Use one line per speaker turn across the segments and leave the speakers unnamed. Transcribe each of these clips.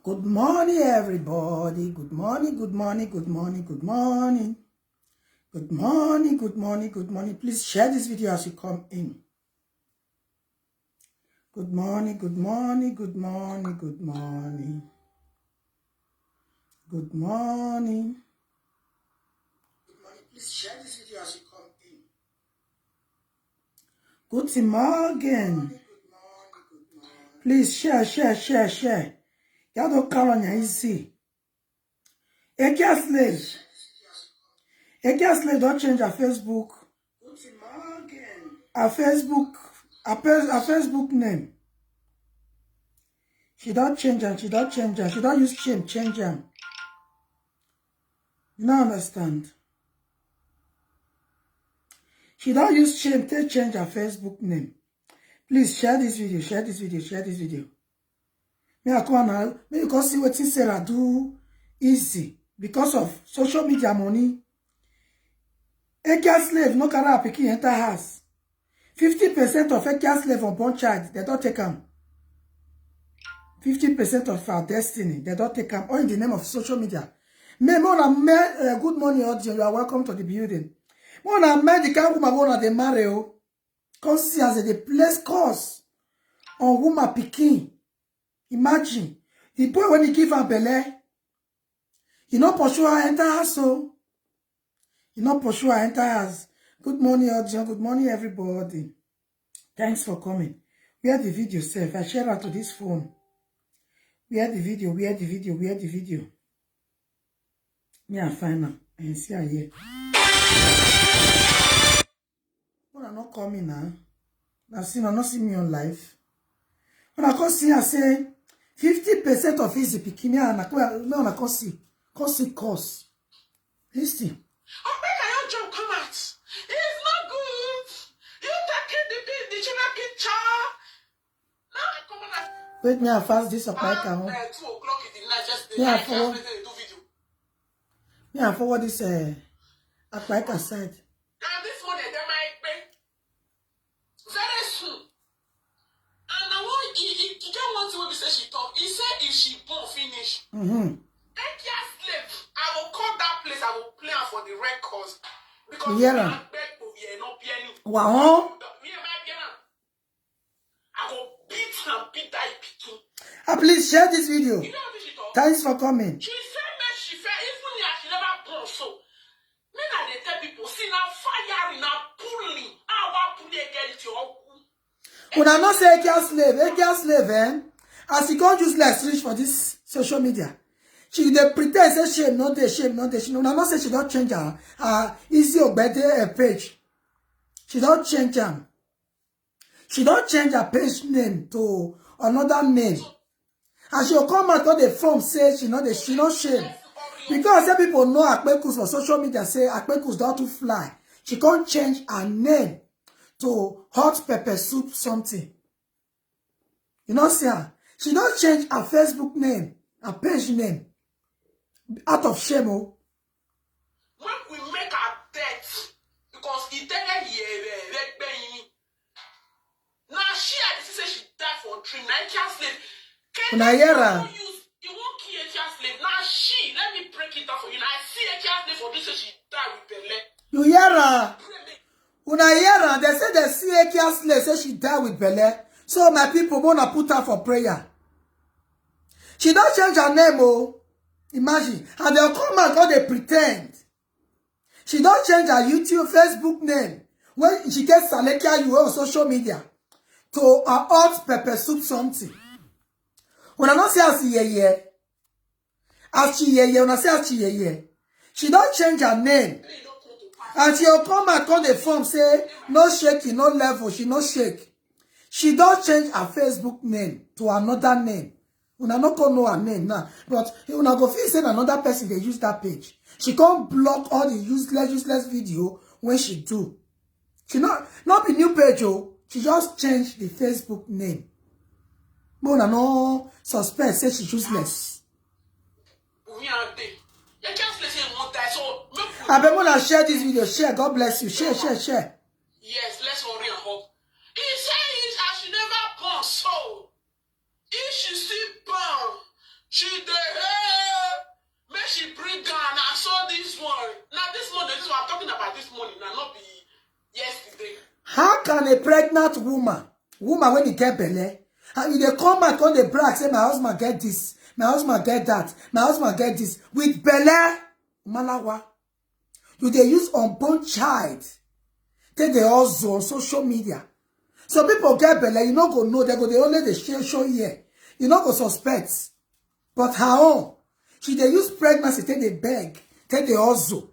Good morning, everybody. Good morning, good morning, good morning, good morning. Good morning, good morning, good morning. Please share this video as you come in. Good morning, good morning, good morning, good morning. Good morning. Good morning. Please share this video as you come in. Good morning. Please share. Y'all don't call on your easy. Eke Slave don't change her Facebook. Her Facebook name. She don't change her. She don't use shame, change her. You don't understand. She don't use shame to change her Facebook name. Please share this video. May I come now? May you go see what Sarah do easy because of social media money. Eke Slave no carry her pikin enter house. 50% of Eke Slave unborn child, they don't take them. 50% of our destiny, they don't take them. All in the name of social media. Good morning, audience. You are welcome to the building. When I met the kind woman when they marry, cause see as they place curse on woman pikin. Imagine the boy when he give her belly, you know pursue her enter house, so you know pursue her enter house. Good morning, audience. Good morning, everybody. Thanks for coming. Where the video self? I share out to this phone. Where the video? Me I find her and see her here. When I not coming now, I not see me on live. When I come see, I say 50% of his bikini and I can see course. Listen.
Oh, make a young job come out. It's not good. You taking the children picture. Now I come on.
Wait me, I fast this up like 2
o'clock in the night, just the
Yeah,
night, just do video.
Yeah, I forward this up like a side.
And this morning, they might pay very soon. And I want, he don't want to say she talk. He said if she born finish. Take your slave. I will call that place. I will play her for the records. Because
yeah.
I
Wow.
I will beat that picking.
Please share this video.
You know what she talk?
Thanks for coming.
She said that she felt even if she never born so. Men are they tell people see now fire now pulling. I want to get it your.
When I not say Eke Slave, as he can't use less reach for this social media. She dey pretend say shame, not dey. She not say she don't change her easy or better page. She don't change her. She don't change her page name to another name. And she'll come out on the phone say she not shame. Because some people know Akpekus for social media say Akpekus don't to fly. She can't change her name to hot pepper soup something. You know, see her? She don't change her Facebook name, her page name. Out of shame, oh.
When we make our death, because it take now she had to say she died for dream. Now can't slave. You won't kill a slave. Now she, let me break it down for you. Now I see a slave for this, so she died with belly.
You hear her? Una hear her? They say they see a slave, say she died with belly. So my people wanna put her for prayer. She don't change her name, oh. Imagine. And they'll come and go, they pretend. She don't change her YouTube, Facebook name. When she gets Salekia, you on social media. To a hot pepper soup something. When I don't say as when I say as she don't change her name. And she'll come and call the phone, say, no shaking, no level, she no shake. She don't change her Facebook name to another name. Una not gonna know her name now. But una go feel saying another person they use that page. She can't block all the useless video when she do. She not be new page, oh. She just changed the Facebook name. But una no suspect say she useless. I bet when I share this video, share. God bless you. Share.
Yes, let's hurry and hope. He says I should never born so. If she still born, she
a pregnant woman when he get belle, and they come out when they brag, say, my husband get this, my husband get that, my husband get this. With belle, malawa, you they use unborn child. They also on social media. So people get belle, you not go know, they go, they only they share show here. You not go suspect. But her own, she they use pregnancy, they beg, they also.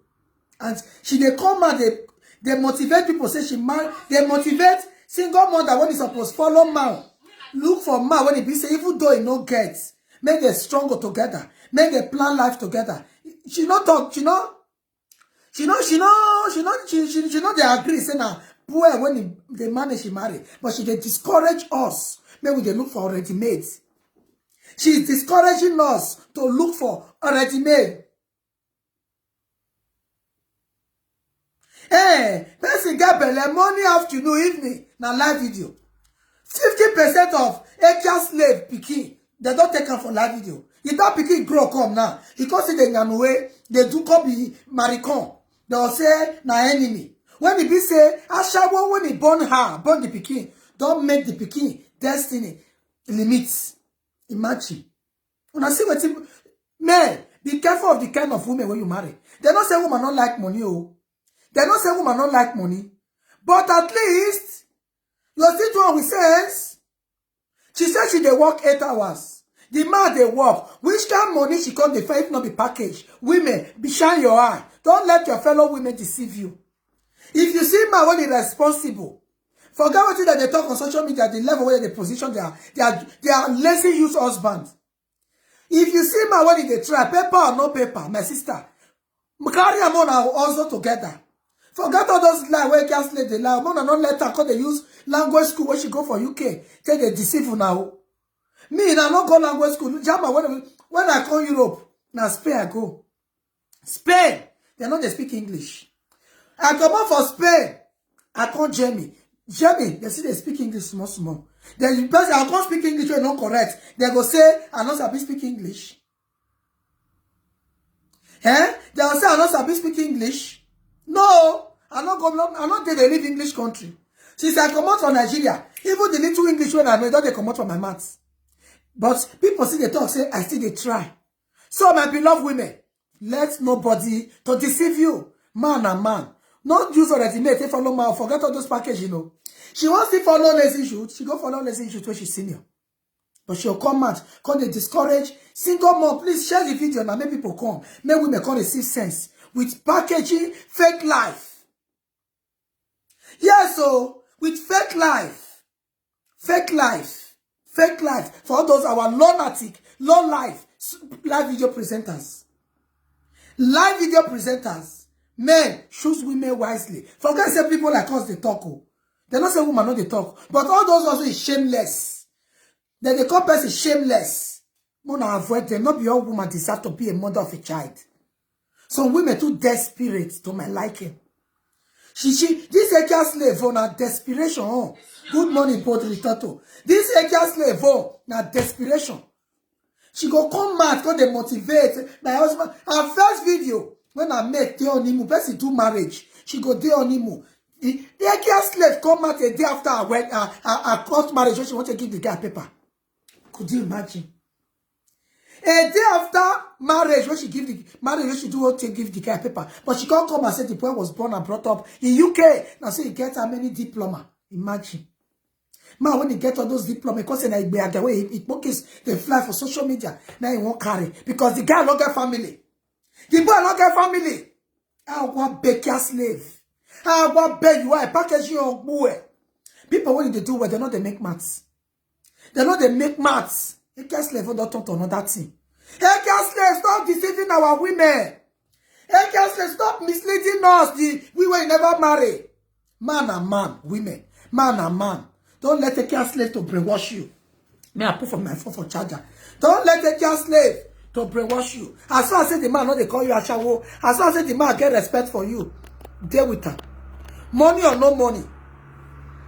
And she they come out, they motivate people, say she married, they motivate single mother when it's supposed to follow man. Look for man when it be say, even though it no gets, make them stronger together, make them plan life together. She not talk, she not they agree, say now, poor when the man she marry, but she they discourage us. Maybe they look for ready-made. She is discouraging us to look for a ready-made. Hey, person get belle morning, afternoon, evening, na live video. 50% of Ekia slave pikin, they don't take her for live video. If that pikin grow come now, he can see the Nyanwe, they do come be maricon. They will say, na enemy. When he be say, Ashawo, when he born the pikin, don't make the pikin destiny limits. Imagine. When I see what man, be careful of the kind of women when you marry. They don't say woman don't like money, oh. They don't say woman don't like money. But at least, you see one with sense. She said she dey work 8 hours. The man they work. Which kind of money she come the if not be packaged? Women, be shine your eye. Don't let your fellow women deceive you. If you see man when is responsible, forget what that they talk on social media, the level where they position they are lazy use husbands. If you see man when they try, paper or no paper, my sister, carry them on also together. Forget all those lies where can't slay the lie. Mona not let her because they use language school when she go for UK. Take they deceive you now. Me, I not go language school. Jama, when I come Europe, now Spain I go. Spain, they know they speak English. I come out for Spain. I come Germany. Germany, they see they speak English small. Then the person I can't speak English when not correct. They go say, I not sabi speak English. Eh? They will say, I not sabi speak English. No, I'm not there to live English country. Since I come out from Nigeria, even the little English when I know, don't they come out from my mouth. But people see the talk, say, I still they try. So my beloved women, let nobody to deceive you. Man and man. Not use already mate, follow man, forget all those packages, you know. She wants to follow lazy shoot. She go follow lazy shoot when she's senior. But she'll come out, come they discourage. Single mom, please share the video now. Make people come. Make women come receive sense. With packaging fake life. Yes, so with fake life. Fake life. Fake life. For all those our lunatic, low life video presenters. Live video presenters. Men choose women wisely. Forget say people like us they talk. Oh. They don't say woman not they talk. But all those also is shameless. Then they call person shameless. Mona avoid them. Not be all woman deserve to be a mother of a child. Some women too desperate to my liking. This Ekia slave for na desperation. Oh. Good morning, Port Ritato. This Ekia slave for na desperation. She go come mad because they motivate my husband. Her first video when I make day on him, person do marriage. She go day on him. The Ekia slave come out a day after her court marriage when she want to give the guy paper. Could you imagine? A day after marriage, when she give the marriage, when she do what to give the guy paper, but she can't come and say the boy was born and brought up in UK. Now say he gets how many diploma? Imagine. Man, when he get all those diplomas, because he focus they fly for social media. Now he won't carry because the guy don't get family. The boy don't get family. I want beg your slave. I want beg you. I package your boy. People when they do what they know they make maths. They know they make maths. Ekia slave don't turn to another thing. Ekia slave, stop deceiving our women. Ekia slave, stop misleading us. We were never married. Man and man, women. Man and man. Don't let Ekia slave to brainwash you. May I put for my phone for charger. Don't let Ekia slave to brainwash you. As soon as I say the man, no they call you a shawo. As soon as I say the man get respect for you, deal with her. Money or no money.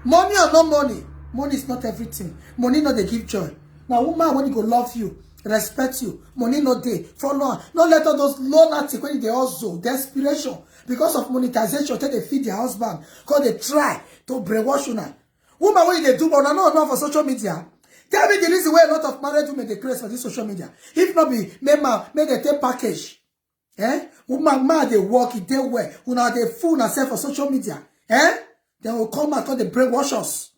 Money or no money. Money is not everything. Money not they give joy. Now, woman, when he go love you, respect you, money not there, follow her. Not let all those lunatic when they also desperation because of monetization, they feed their husband, because they try to brainwash you now. Woman, when they do, but not for social media. Tell me the reason why a lot of married women they craze for this social media. If not be, may they take package. Woman, man, they work, they wear. Una they fool themselves for social media. They will come and call the brainwash us.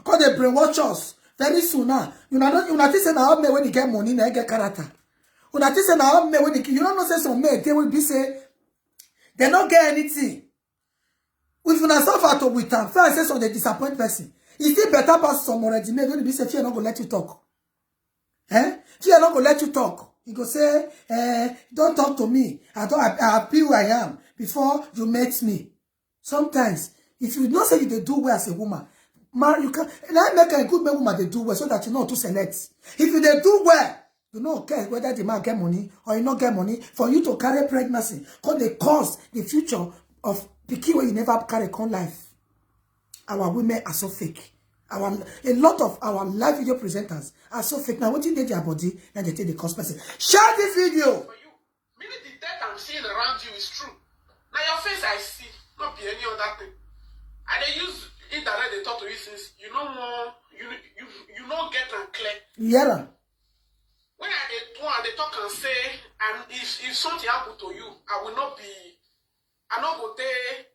Call the brainwash us. Very soon now. You not say now me when you get money, now get character. You not say now me when you don't know say some men, they will be say, they don't get anything. If you not suffer with them, first say some they disappoint person. It's still better pass some already made when you be say fear not gonna let you talk. Fear not gonna let you talk. You go say, don't talk to me. I appeal who I am before you meet me. Sometimes, if you not say you do well as a woman, you can and I make a good woman they do well so that you know to select. If you they do well, you know okay whether the man get money or you not get money for you to carry pregnancy, because they cause the future of the key where you never carry con life. Our women are so fake. A lot of our live video presenters are so fake. Now, what you did their body, and they take the cost person. Share this video.
For you, meaning the death I'm seeing around you is true. Now your face I see, not be any other thing. And they use internet they talk to you since you know more, you know get and clear.
Yeah.
When they talk and say, and if something happen to you, I will not be, I not go there.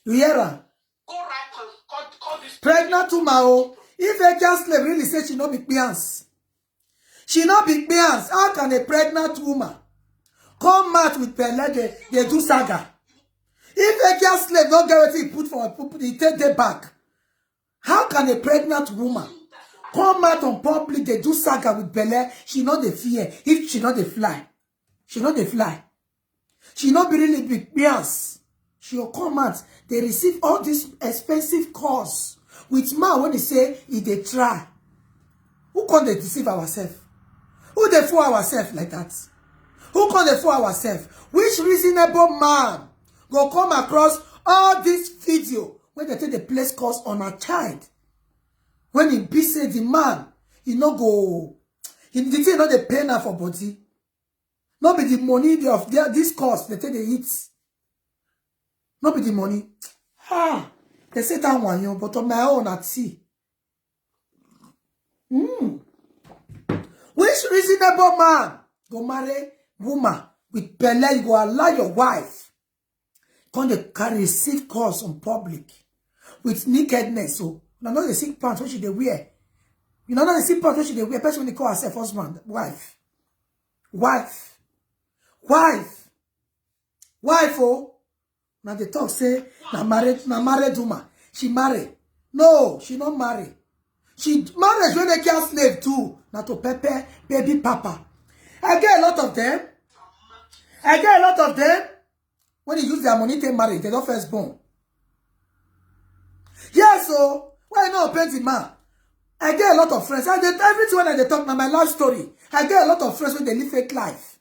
Yeah.
Go right and call this
pregnant woman. If a girl slave really say she not be pians, she not be pians. How can a pregnant woman come out with Pele? They do saga. If a girl slave don't get what he put for he take the back. How can a pregnant woman come out on public? They do saga with Pele. She not the fear. If she not the fly, she not the fly. She not be really big pians. She'll come out. They receive all these expensive calls with man when they say if they try. Who can they deceive ourselves? Who they fool ourselves like that? Who can they fool ourselves? Which reasonable man go come across all this video when they take the place calls on a child? When he be say the man, he no go, he the thing not the pain for body. Not be the money of this cost they take the hits. Not be the money. They say that one, but on my own at sea. Which reasonable man go marry woman with Pele? You go allow your wife come they carry receive calls on public with nakedness. So you know the sick pants what she they wear. You know the sick pants what she they wear. Person when they call herself husband, wife. Oh. Now they talk say na married woman. She married. No, she not married. She married when they can't slave too. Now to Pepe, baby papa. I get a lot of them. When they use their money to marry, they don't first born. Yeah, so why not pay the man? I get a lot of friends. Every time they talk now my life story. I get a lot of friends when they live fake life.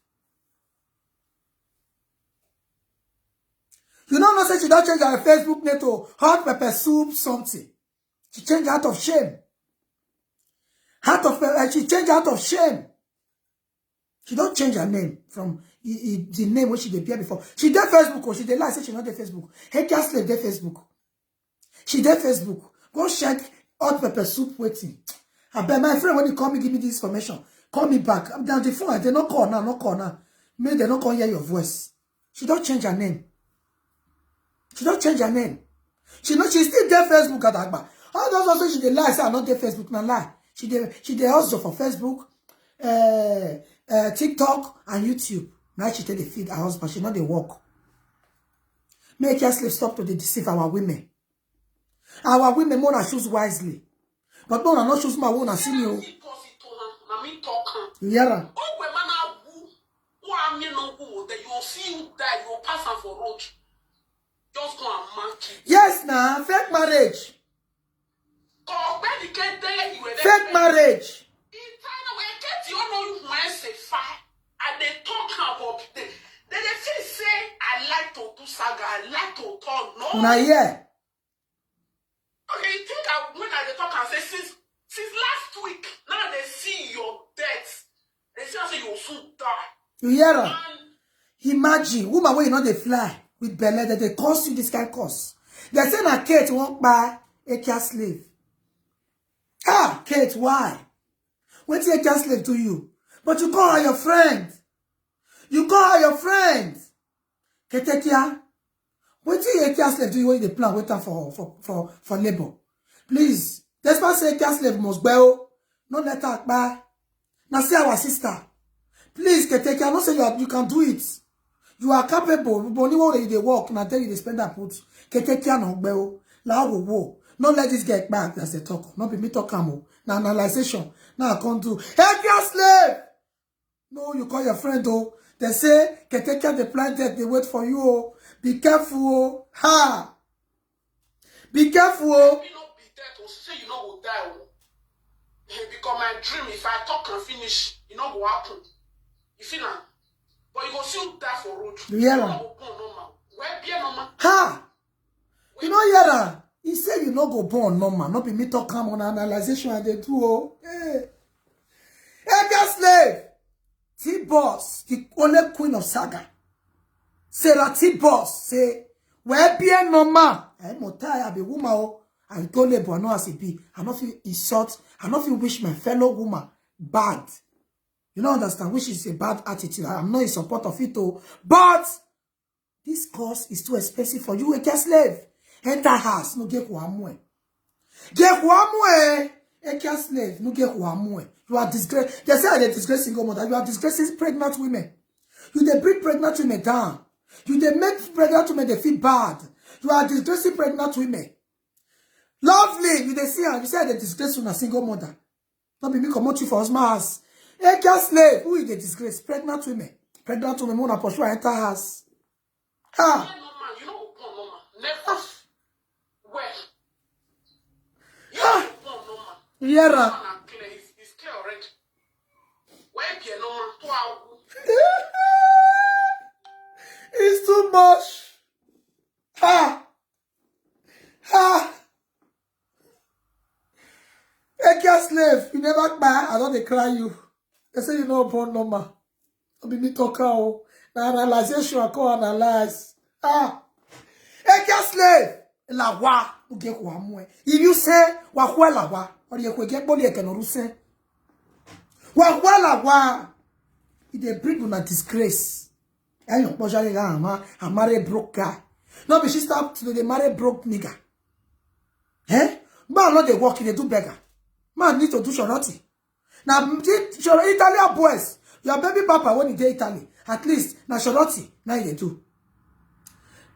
You know, say she don't change her Facebook name to hot pepper soup something. She changed out of shame. She changed out of shame. She don't change her name from the name which she did before. She did Facebook or she did lie say she not did Facebook. Hey, can't slave did Facebook. She did Facebook. Go check hot pepper soup waiting. I bet my friend when he call me give me this information. Call me back. I'm down the phone. They not call now. Maybe they not call hear your voice. She don't change her name. She don't change her name. She still there Facebook at Agba. All those also she dey lie say I not there Facebook na lie. She dey also for Facebook, TikTok and YouTube. Now she tell the feed her husband. She not dey work. Make your slave stop to deceive our women. Our women more choose wisely. But no, not choose my own. I see you. Yeah. Yes, now fake marriage. Fake marriage.
And they talk about they say I like to do saga, I like to talk. No.
Now yeah.
Okay, you think when I talk and say since last week, now they see your death. They say you soon die.
You hear her? Imagine, woman where you know they fly. with belle that they cause you this kind of cause. They say that Kate won't buy a care slave. Ah, Kate, why? What did a care slave to you? But you call her your friend. You call her your friend. Ketekia, what did a care slave do you when they plan waiting for labor? Please, despite say a care slave must go. Not let her buy. Now see our sister. Please, Ketekia, not say you can do it. You are capable. But only when they work, and I tell you they spend that put. Ketekia no gbeo. La wo. Not let this get back as they talk. Not be me talk camo. Now analyzation. Now I can't do. Hey, your slave. No, you call your friend though. They say Ketekia the planted. They wait for you. Oh. Be careful. Oh. Ha. Be careful. Oh.
You not be dead. Or say you not will die. Oh. Because my dream, if I talk and finish, it not go happen. You feel now? But you go still die for road.
Yeah.
Where be normal?
Ha! You know, Yara, he said you not go born normal. Not be me talk come on analyzation and they do. Oh. Hey. Hey, your slave. T-Boss, the only queen of saga. Sarah T-Boss say, where be normal? I'm not tired. I be woman. Oh. I go labor. I know as it be. I not feel insult. I not feel wish my fellow woman bad. You don't understand, which is a bad attitude. I'm not in support of it, though. But this course is too expensive for you, a care slave. Enter house, no get wamwe. Get wamwe, a care slave, no get wamwe. You are disgraced. They say they disgrace single mother. You are disgracing pregnant women. You they bring pregnant women down. You they make pregnant women they feel bad. You are disgracing pregnant women. Lovely, you they see her. You say they disgrace on a single mother. Not be me come out you for husband house. A care slave, who is the disgrace? Pregnant women. Pregnant women, wanna pursue enter house. Ha!
You know, normal. Never. Where? You know, normal.
Yara.
It's clear already. Where be normal?
It's too much. Ha! Ha! A care slave, you never buy, I don't cry you. They say you know born normal. Don't be me talk out. Now analyzation I call analyze. Ah. A care slave. La wa. Uge kwa mwe. If you say wa kwa la wa. Or you get body can ruse. Wa kwa la wa. It they bring on a disgrace. Ayo, bojale ga ama. A marry broke guy. No be she stop to the marry broke nigga. Eh? Man not they work, they do beggar. Man need to do shorty. Now, Italian boys, your baby papa when you dey Italy, at least na shorty, now they do.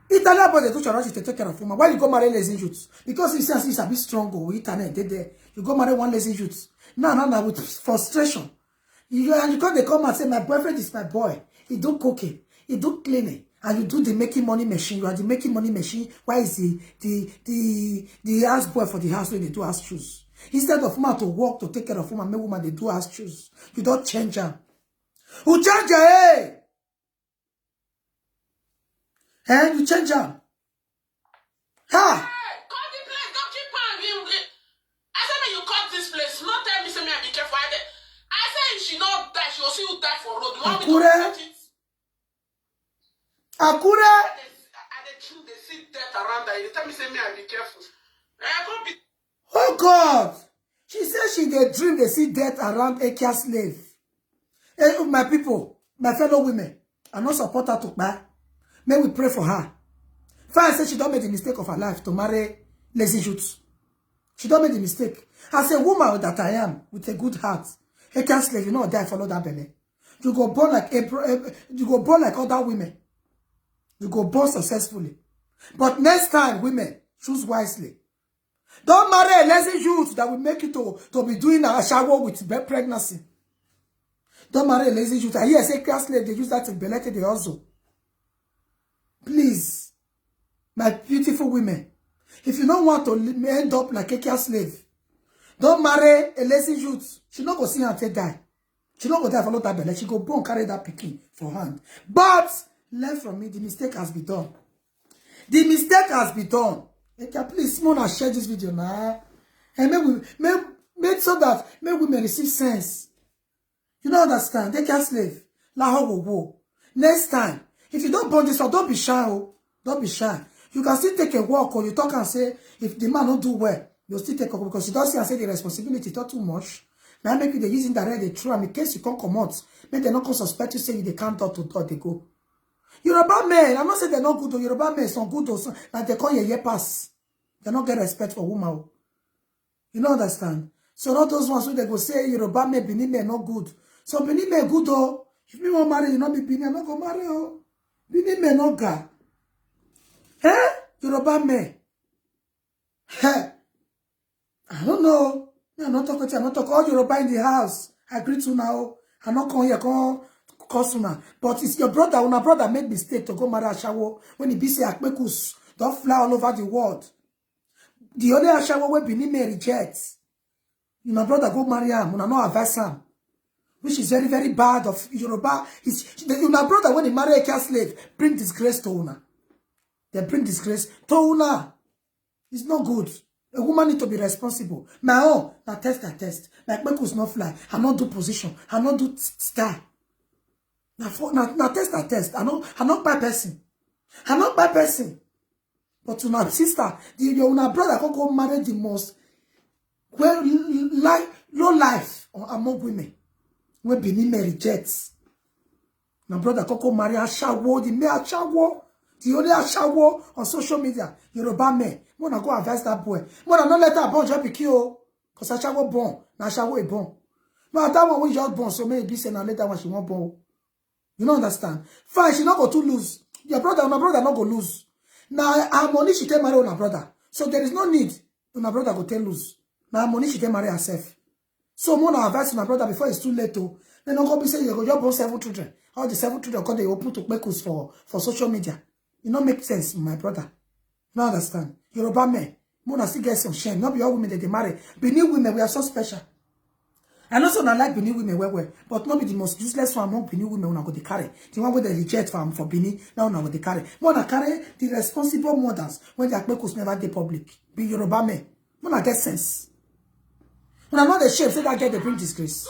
Italian boys they do shorty to take care of woman. Why you go marry lazy youths? Because he says he's a bit strong or internet they there. You go marry one lazy youth. Now with frustration. You go they come and say my boyfriend is my boy. He do cooking, he do cleaning, and you do the making money machine. You are the making money machine. Why is the house boy for the house when they do house shoes? Instead of man to work to take care of woman, make woman they do as choose. You don't change her. Who change her? Hey? And you change her. Ha!
Hey, cut the place. Don't keep on. I said when you cut this place, not tell me say me I be careful. I said if she not die, she will see you die for road. You want me to cut it?
Akure.
And they see death around her. They tell me say me I be careful. I can't be.
Oh God! She says she they dream they see death around a care slave. Hey, my people, my fellow women, I'm not support her to buy. May we pray for her. Fine, say she don't make the mistake of her life to marry lazy youths. She don't make the mistake. As a woman that I am, with a good heart, a care slave, you know, die follow that belly. You go born like you go born like other women. You go born successfully. But next time, women, choose wisely. Don't marry a lazy youth that will make you to be doing a shower with pregnancy. Don't marry a lazy youth. I hear say class slave, they use that to belate the also. Please, my beautiful women, if you don't want to end up like a class slave, don't marry a lazy youth. She not go see her take die. She not go die follow that belly. She go born carry that picking for hand. But learn from me, the mistake has been done. The mistake has been done. Okay, please, Mona, share this video now. And make so that women receive sense. You don't understand. They can't slave. La ho wo. Next time, if you don't burn this one, don't be shy. Don't be shy. You can still take a walk or you talk and say, if the man don't do well, you'll still take a walk because you don't see and say the responsibility is not too much. Now make you the using that they true and in case you can't come out, make they not come suspect you say they can't door to door they go. Yoruba men, I'm not saying they're not good, or Yoruba men some good or some, like they call ye pass. They not get respect for woman. You don't understand? So not those ones who they go say Yoruba men, Benin men not good. So Benin men good though. If me want marry, you not be Benin, I'm not go marry oh. Benin men not ga. Eh? Yoruba men. Eh? I don't know. I'm not talking to you. I'm not talking all Yoruba in the house. I agree to now. I'm not coming here, come customer. But it's your brother. When a brother make mistake to go marry Ashawo, when he be say Akmekus, don't fly all over the world. The only Ashawo where Benin may reject. My brother go marry him. When I know advise him. Which is very, very bad of Yoruba. My brother, when he marry a cat slave, bring disgrace to Una. They bring disgrace to Una. It's not good. A woman need to be responsible. My own, na test. Like Mekus not fly. I not do position. I not do star. Na test. I not by person. I not by person. But to my sister, your brother can go marry the most low life among women. When Benin me rejects. My brother can go marry Ashawo, the male Ashawo. The only Ashawo on social media, Yoruba men. Wanna go advise that boy. Wanna not let her born just be killed. Because Ashawo born. Na Ashawo is born. But that one when just born, so maybe say na later when she won't born. You don't understand? Fine, she not go to lose. My brother not go lose. Now her money she can marry on her brother. So there is no need when her brother go tell lose. Now her money she can marry herself. So Mona advise my brother before it's too late to. Then not go be saying you go just born 7 children. All the 7 children come they open to make us for social media. It not make sense, my brother. You don't understand? Yoruba men, Mona still get some shame. Not be all women that they marry. Benin women, we are so special. And also, I like Benin women well. But not be the most useless one among Benin women when I go to carry. The one where they reject for Benin, now I go to carry. Mona carry the responsible mothers when they make us never the public. Be Yoruba men. Mona get sense. When I'm not the shame, say that get they bring disgrace.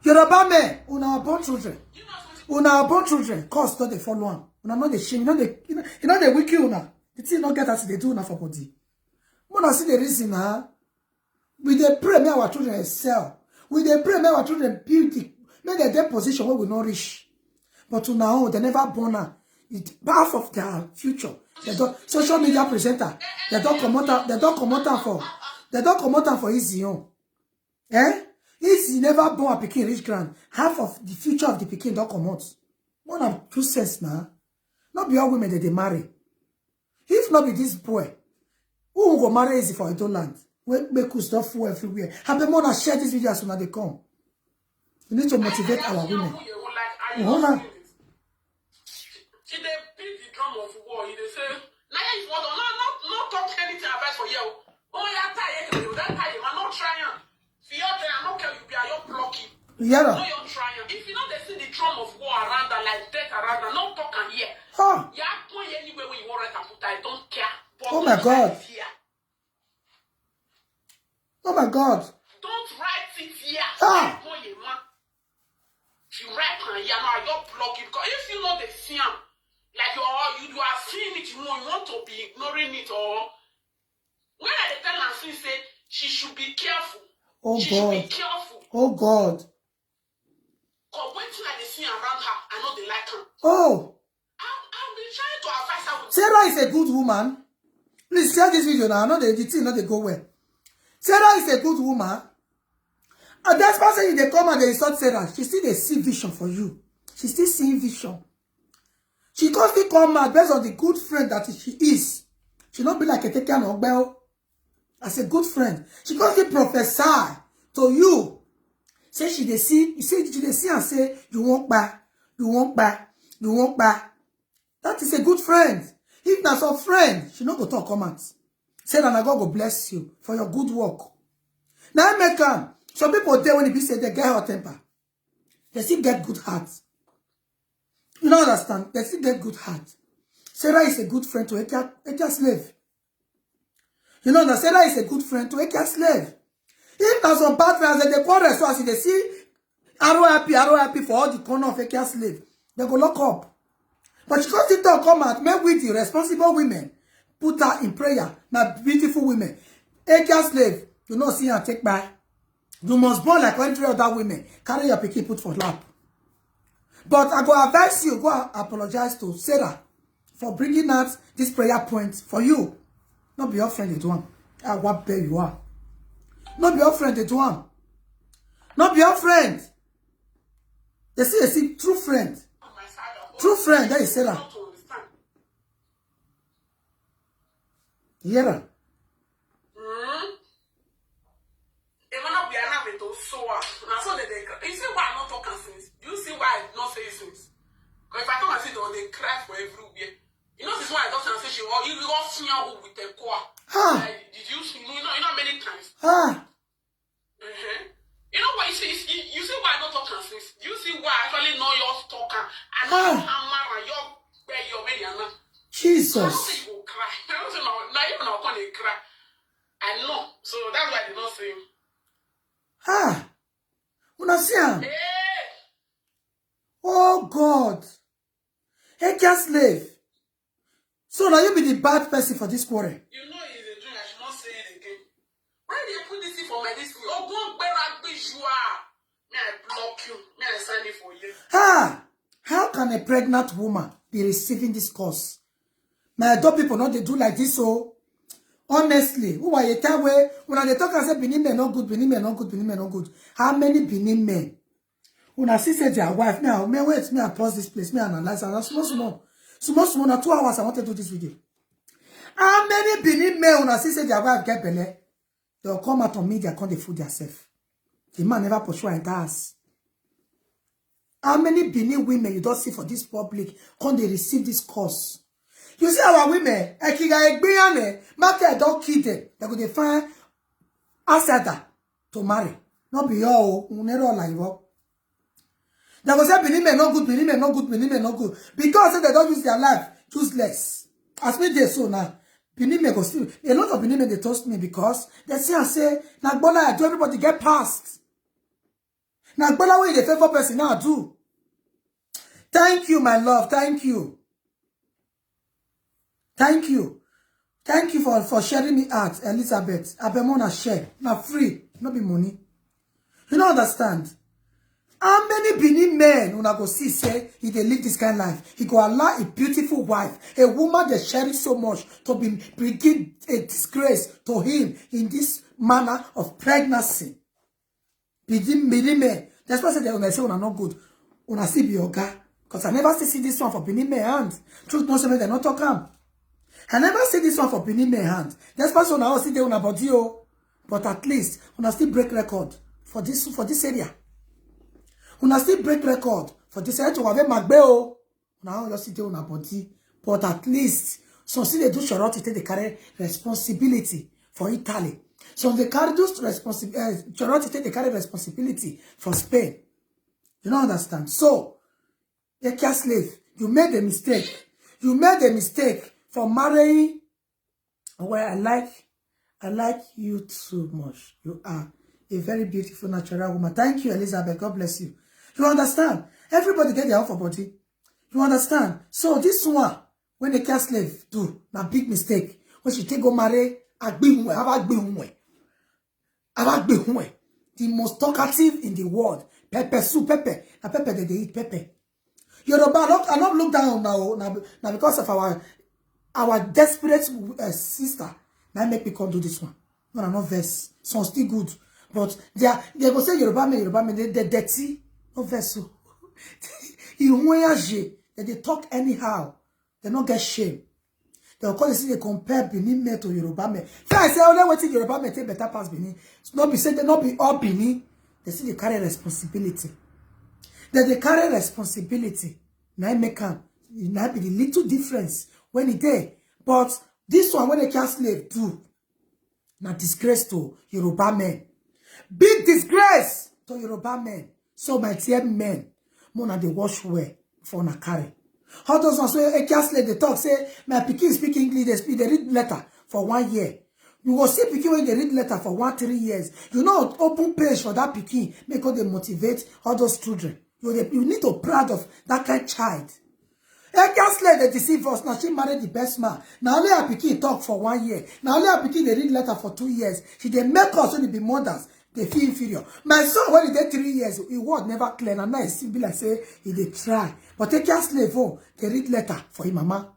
Yoruba men, una born children. Una born children, cause not they follow on. Una not the shame, you know they wicked una. The thing not get as they do una for body. Mona see the reason, we dey pray may our children excel. We dey pray may our children build the make they get position where we not reach. But to now, they never born her. It's half of their future. They don't social media presenter. They don't come out for easy on. Eh? Easy never born a Peking rich grand. Half of the future of the Peking don't come out. One of 2 cents now. Not be all women that they marry. If not be this boy, who will go marry easy for Edo land? We make us not fool everywhere. Have the mother share this video as soon as they come. We need to motivate our women. Hold on.
See, they beat the drum of war. They say, "Now you want not talk anything about for you. Oh, yeah, tired. You that tired. I'm not trying. For you, I'm not care you be your blocking.
Yeah.
No, you're trying. If you know they see the drum of war around that, like death around that, not talk and hear.
Huh?
Yeah, point anywhere when you want to put. I don't care. But
Oh my God. Oh my God.
Don't write it here.
Ah.
If you write on here, now you're blocking. Because if you know the see like you are seeing it, you want to be ignoring it, or when I tell Nancy say she should be careful.
Oh
she
God.
Should be careful.
Oh God.
Because when I see around her, I know they like her.
Oh.
I've been trying to advise her with
Sarah is a good woman. Please share this video now. I know the thing not they go well. Sarah is a good woman. And that's why saying they come and they insult Sarah. She still they see vision for you. She still seeing vision. She can't still come out based on the good friend that she is. She not be like a taken or bell. As a good friend. She can't still prophesy to you. Say she they see, you say she they see and say, you won't buy, you won't buy, you won't buy. That is a good friend. If not some friend, she not go talk comments. Say that God will bless you for your good work. Now I make them. Some people there when it be said they get hot temper. They still get good heart. You don't understand? They still get good heart. Sarah is a good friend to Ekia slave. You know that Sarah is a good friend to Ekia slave. If there's some partners that they quarrel so as they see arrow happy for all the corner of Ekia slave, they go lock up. But she got to come out, make with the responsible women, put her in prayer. My beautiful women. Ekia slave, you not see her take by. You must born like every other women. Carry your pikin put for lap. But I go advise you, go apologize to Sarah for bringing out this prayer point for you. Not be your friend, they do one. What bear you are. Not be your friend, they do one. Not be your friend. They see, true friend. True friend, that is Sarah. Yeah.
You see why I'm not talking since? Do you see why I not say since? Because if I talk and say they cry for everywhere. You know this is why I talk and say she or you all see her with the core. Did you see you know many times? You know why you see why I not talking since? Do you see why I actually know your stalker and your mediana?
Jesus.
I don't say you will cry. I don't say now even now can cry. I know. So that's why I did not say.
Una see am? Oh God. Ekia slave. So now you be the bad person for this quarrel.
You know it's a dream. I should not say it again. Why did you put this thing for my this? Oh, go better be you are. May I block you? May I sign it for you?
How can a pregnant woman be receiving this course? My adult people not they do like this, so honestly, who are you tell way when they talk and say Benin men not good, Benin men not good, Benin men not good. How many Benin men? When I see say their wife, me wait, me I pause this place, me analyze and small, now 2 hours I want to do this video. How many Benin men when I see say their wife get belle, they'll come out on media, can't they fool themselves? The man never pursue and does. How many Benin women you don't see for this public can't they receive this course? You see our women, market don't kill them. They go to find outsider to marry. Not be all, never like that. They go say Benin men not good, Benin men not good, Benin men not good. Because they don't use their life useless. As me they so now, Benin men go still. A lot of Benin men they trust me because they say, Nagbola, I do everybody get past. Nagbola way the favor person now do. Thank you, my love. Thank you. Thank you. Thank you for sharing me out, Elizabeth. I be wanna share. Not free. Not be money. You don't understand. How many Benin men when I go see say he they live this kind of life? He go allow a beautiful wife, a woman they cherish so much to be bringing a disgrace to him in this manner of pregnancy. Benin men. That's why I say when I say when I'm not good, when I see be your guy. Because I never see this one for Benin men hand. Truth not say they're not talking. I never see this one for Benin men hand. That's why when I see they on a body, but at least when I still break record for this area. When I still break record for this area to have a Magbeo. Now you see they on a body, but at least some see they do Charlotte they carry responsibility for Italy. So they carry those responsibility. Charlotte they carry responsibility for Spain. You don't understand. So Ekia slave, you made a mistake. You made a mistake for marrying. Well, I like you too much. You are a very beautiful natural woman. Thank you, Elizabeth. God bless you. You understand? Everybody get their own for body. You understand? So this one, when Ekia slave do, na big mistake. When she take go marry, the most talkative in the world. Pepper soup, pepper. Na pepper they eat pepper. Yoruba, I not look down now because of our desperate sister. Now make me come do this one. No, I'm not verse. Some still good. But they go say Yoruba men, they dirty. No verse. So. They talk anyhow. They don't get shame. They'll call it, they compare Benin men to Yoruba men. So I say, only waiting Yoruba men take better pass Benin. Not be said, they not be all Benin. They say they carry responsibility. That they carry responsibility. Now make them. It might be the little difference when it there. But this one, when they can't slave do, now disgrace to Yoruba men. Big disgrace to Yoruba men. So my dear men, more they wash well for na carry. How does one say a can't slave they talk say my pikin speak English, they read letter for 1 year. You will see pikin when they read letter for 3 years. You know, open page for that pikin because they motivate all those children. You need to be proud of that kind of child. Eke slave they deceive us. Now she married the best man. Now only her pikin talk for 1 year. Now only her pikin they read letter for 2 years. She they make us only be mothers. They feel inferior. My son when he did 3 years, he word never clear. And now he still be like say he they try. But Eke slave oh, they read letter for him mama.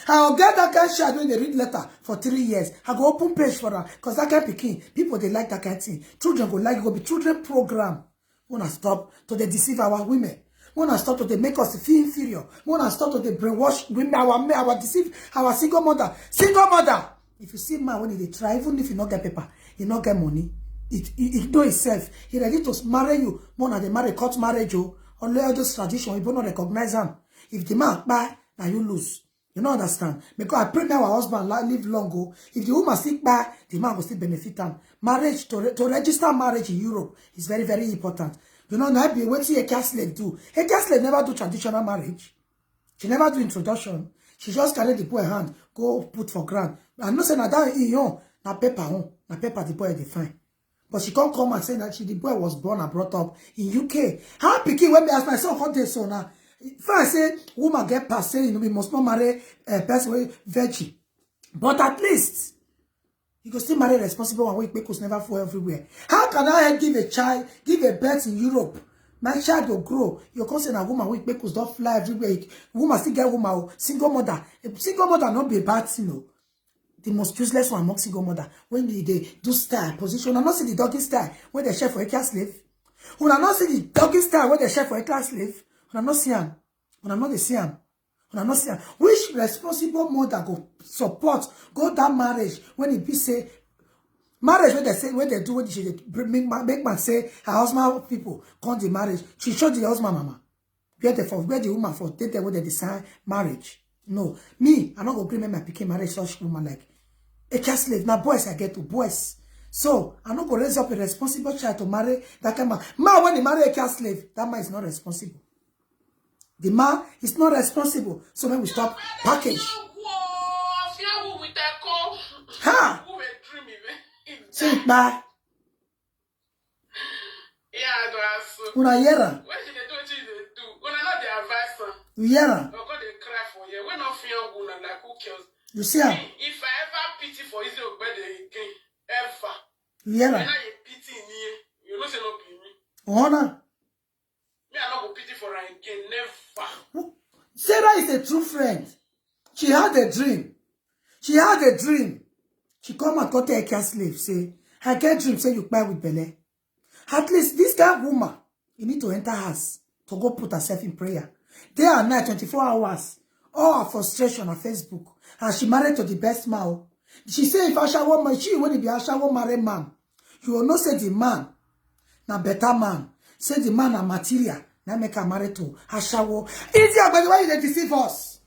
I'll get that kind of child when they read letter for 3 years. I go open page for her. Because that kind of pikin, people they like that kind of thing. Children go like it go be children program. Wanna stop to they deceive our women. Wanna stop to they make us feel inferior. Wanna stop to they brainwash women, our deceive our single mother. Single mother. If you see man when they try, even if you not get paper, you not get money, it know itself. He ready to marry you. More than they marry court marriage, or all those tradition, you don't recognize them. If the man buy, now you lose. You don't understand? Because I pray now our husband live long ago. If the woman stick by, the man will still benefit them. Marriage, to register marriage in Europe is very, very important. You know, now be waiting a cat slave do. A cat slave never do traditional marriage. She never do introduction. She just carry the boy hand, go put for ground. I'm not saying that in yon, na paper on, na paper the boy define. But she can't come and say that the boy was born and brought up in UK. How picky when me ask my son how they so now. If I say woman get past say, you know, we must not marry a person with virgin. But at least you can still marry a responsible one where people never fall everywhere. How can I give a child, give a birth in Europe? My child will grow. You're considering a woman with people don't fly everywhere. Woman still get woman, single mother. A single mother not be a bad thing, no. The most useless one among single mother. When they do style, position. I'm not see the doggy style when they share for a class slave. When I not see the doggy style when they share for a class slave. When I not see him. When I not see him. When I not see him. Which responsible mother go support, go that marriage when it be say, marriage when they say, when they do what she make man say, her husband people come the marriage. She showed the husband mama. Where the woman for date when they decide marriage. No. Me, I'm not going to agree my pikin marriage such woman like a cat slave. Now boys I get to boys. So I'm not going to raise up a responsible child to marry that kind of man. Man, when they marry a cat slave, that man is not responsible. The man is not responsible. So when we stop package. Ha! Say bye.
Yeah,
Una yera.
when she do what she do, when I know the advice,
Yera.
I'm going to cry for you. When I feel good and like who cares?
You see her?
If I ever pity for Israel, again, ever.
Yera.
When I pity in here, you know, say no be me.
Honor.
Me, I not go pity for her again, never.
Sarah is a true friend. She had a dream. She had a dream. She come and got a cat slave. Say, I get dream. Say you buy with Bele. At least this kind of woman, you need to enter house to go put herself in prayer. Day and night, 24 hours. All her frustration on Facebook. And she married to the best man. She say if Asha woman, she when it be Asha will marry man. You will not say the man na better man. Say the man na material. Now make her marry to Ashawo. Easier, but why they deceive us?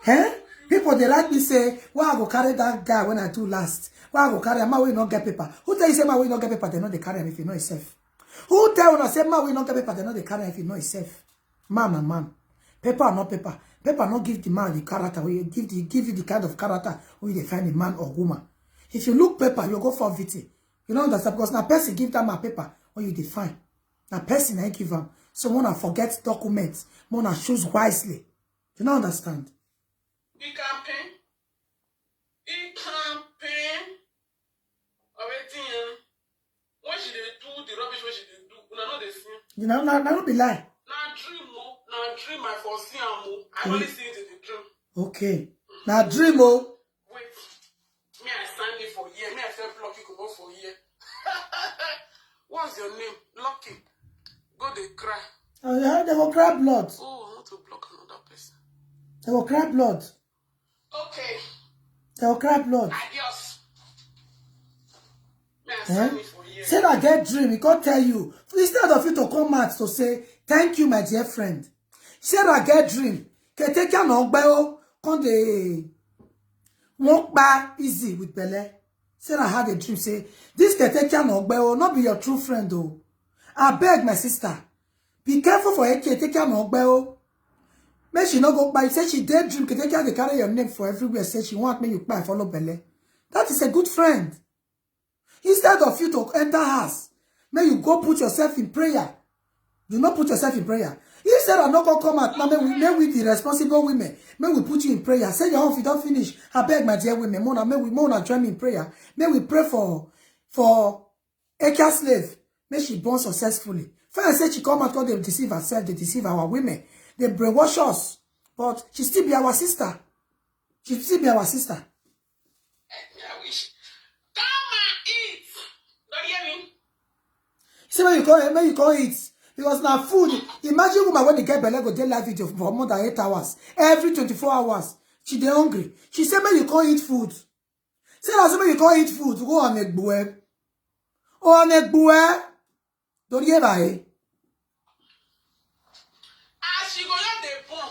Eh? People they like me say, why I go carry that guy when I do last? Why I go carry him? My way not get paper. Who tell you say my way not get paper? They know they carry him if you know himself. Who tell you say my way not get paper? They know they carry him if you know himself. Man and man. Paper or not paper. Paper not give the man the character. We give you the kind of character where they find a man or woman. If you look paper, you go for VT. You know understand? Because now person give that man paper when you define. Now person I give them. So wanna forget documents. Wanna choose wisely. You don't understand?
He campaign. Already, what she they do, the rubbish what she they do, you know they see.
You know, now don't be lie.
Now dream I foresee I only see it in the dream.
Okay. Now dream oh.
Wait. Me I stand there for year. Me I felt lucky to go for year. What's your name? Lucky. Go they cry.
Oh yeah, they will cry blood.
Oh, I want to block another person.
They will cry blood.
Okay.
They will cry blood.
Adios. Me I stand there for year.
Say that get dream, he can't tell you. Instead of you to come out to say, thank you, my dear friend. Say that get dream. Can take your no come they walk back easy with Bele. Say I had a dream. Say this can take your no not be your true friend though. I beg my sister. Be careful for her. Take your no Make she not go by. Say she daydream. Can take care they carry your name for everywhere. Say she want me you buy follow Bele. That is a good friend. Instead of you to enter house, may you go put yourself in prayer. Do not put yourself in prayer. If Sarah no go come out, now may we the responsible women, may we put you in prayer. Say your own, if you don't finish, I beg my dear women, may we join me in prayer. May we pray for Ekia slave. May she born successfully. First, say she come out because they deceive herself, they deceive our women, they brainwash us. But she still be our sister. She still be our sister.
I wish. Come and eat. Don't hear me?
See when you call it. Because now food. Imagine woman when they get belly go dey live video for more than 8 hours. Every 24 hours. She dey hungry. She said when you can't eat food. Say that when you can't eat food, go on a boue. On a boue. Don't you ever
As she go let the born.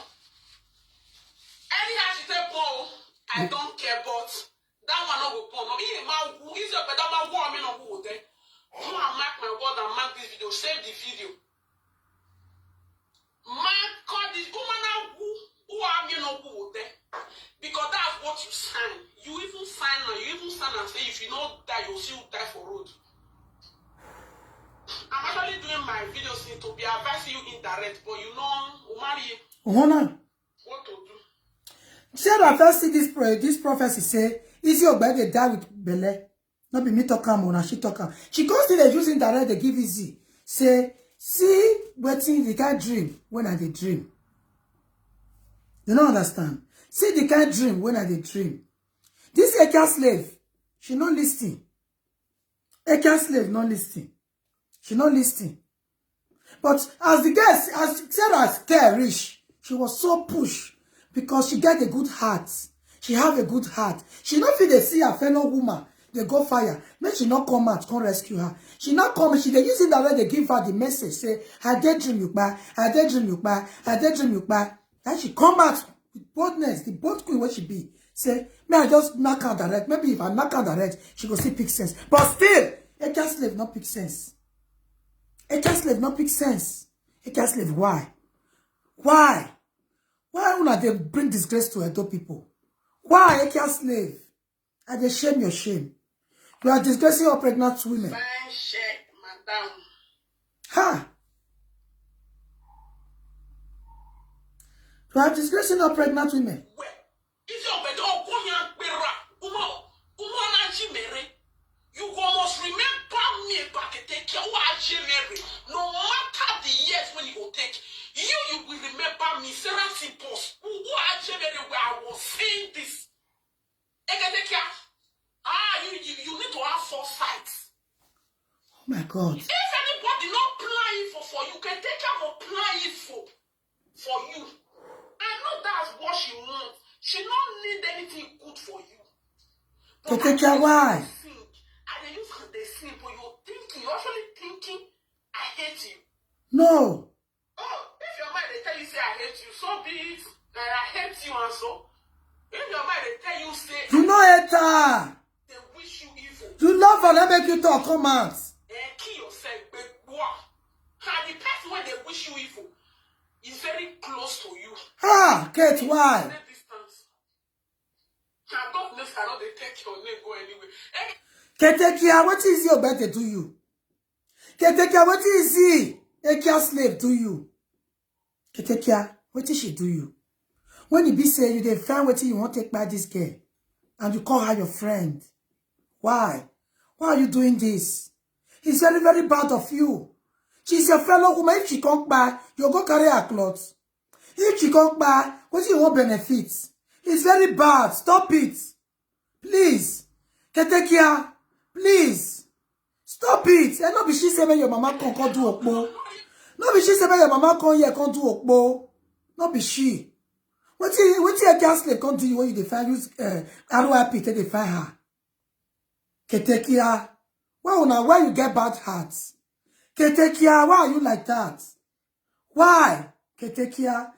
Anyhow she take born, I don't care, but that one not go born. No, who is a better man warm in a wood there? Who I mark my word and mark this video, save the video. Man, call this woman now who are you know who there? Because that's what you sign. You even sign and say if you don't die, you'll still die for road. I'm actually doing my videos to be advising you indirect, but you know,
Uhona.
what to do.
Sarah first see this prophecy say, is your bed they die with belly? Not be me talk am, she talk am. She goes to the using direct, they give easy. Say, see wetin the kind dream when I dey dream. You don't understand. See the kind dream when I dey dream. This Ekia slave, she not listening. Ekia slave not listening. She not listening. But as the girl, as Sarah's care reach, she was so pushed because she get a good heart. She have a good heart. She not feel they see her fellow woman. They go fire. Make she not come out, come rescue her. She not come. She they using that way. They give her the message. Say, I did dream you back. I did dream you back. I did dream you back. Then she come out with boldness. The bold queen where she be. Say, may I just knock her direct. Maybe if I knock her direct, she go see pick sense. But still, Ekia slave not pick sense. Ekia slave not pick sense. Ekia slave, why? Why? Why would they bring disgrace to Edo people? Why Ekia slave? I dey shame your shame. You are disgracing your pregnant women.
Fine check, madam.
Ha! You are disgracing your pregnant women.
Well, if you're better, you almost remember me back at take care of no matter the years when you will take. You will remember me, Sarah Simpos, who where I was saying this. You need to have foresight.
Oh my God.
If anybody not planning for you, can take care of planning for you. I know that's what she wants. She don't need anything good for you.
To take care why?
And you can they sing, but you're actually thinking, I hate you.
No.
Oh, if your mind they tell you say I hate you, so be it. I hate you and so. If your mind they tell you say
you know it.
They wish you evil.
You love her, they make you talk, come out.
Kill yourself, but what? And the person when they wish you evil is very close to you.
Ah, Kate, why?
Distance. And darkness cannot they take your name go anywhere.
Ketekia, what is your better to you? Ketekia, what is he? Ekia slave to you? Ketekia, what did she do you? When you be say you dey find what you want to take by this girl, and you call her your friend. Why? Why are you doing this? It's very, very bad of you. She's your fellow woman. If she come back, you go carry her clothes. If she come back, what do you want benefits? It's very bad. Stop it. Please. Ketekia, please. Stop it. And not be she say your mama can't do okpo. Not be she say your mama can't do okpo. Not be she. What you Ekia slave can't do when you define use RYP to define her? Ketekia, why you get bad hearts? Ketekia, why are you like that? Why? Ketekia,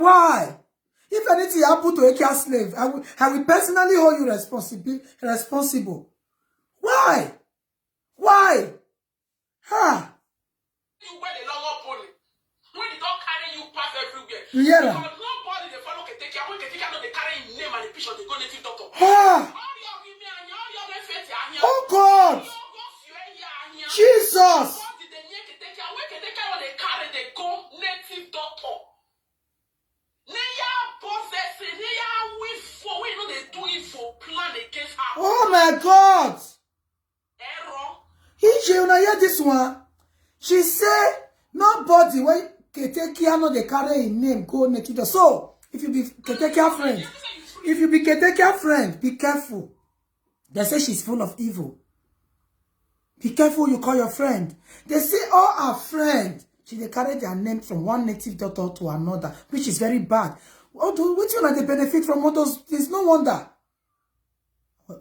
why? If anything happened to Ekia slave, I will personally hold you responsible. Why? Why? Ha!
You wear the long pony. When they don't carry you pass everywhere.
Yeah.
Because nobody they follow Ketekia. When Ketekia know they carry his name and the picture, they go native doctor.
Ha! Oh God! Jesus! Oh my God.
Error.
She una hear this one. She say nobody when Ketekia no they carry his name go native. So if you be Ketekia friend, if you be Ketekia friend, be careful. They say she's full of evil. Be careful who you call your friend. They say all our friends, they carry their name from one native daughter to another, which is very bad. Which one are they benefit from all those? There's no wonder.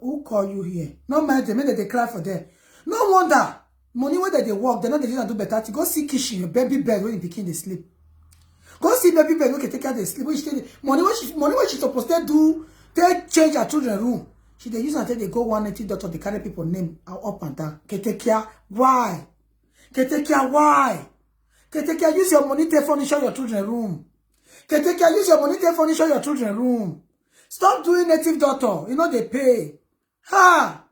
Who call you here? No mind them, maybe they cry for them. No wonder. Money where they work, they're not they do better. To go see kitchen, your baby bed when you begin to sleep. Go see baby bed when you take care of the sleep. Money when she supposed to do, they change her children's room. She they use until they go one native daughter, they carry people name up and down. Ketekia, why? Ketekia, why? Ketekia, use your money to furnish your children's room. Ketekia, use your money to furnish your children's room. Stop doing native daughter. You know they pay. Ha!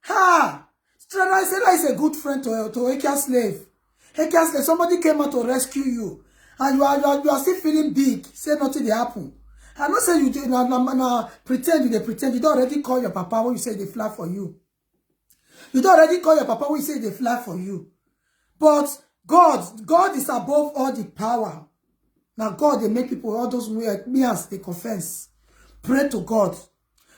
Ha! Stella is a good friend to Ekia slave. Ekia slave, somebody came out to rescue you. And you are still feeling big. Say nothing they happen. I'm not saying you pretend you pretend. You don't already call your papa when you say they fly for you. You don't already call your papa when you say they fly for you. But God is above all the power. Now God, they make people, all those means, they confess. Pray to God.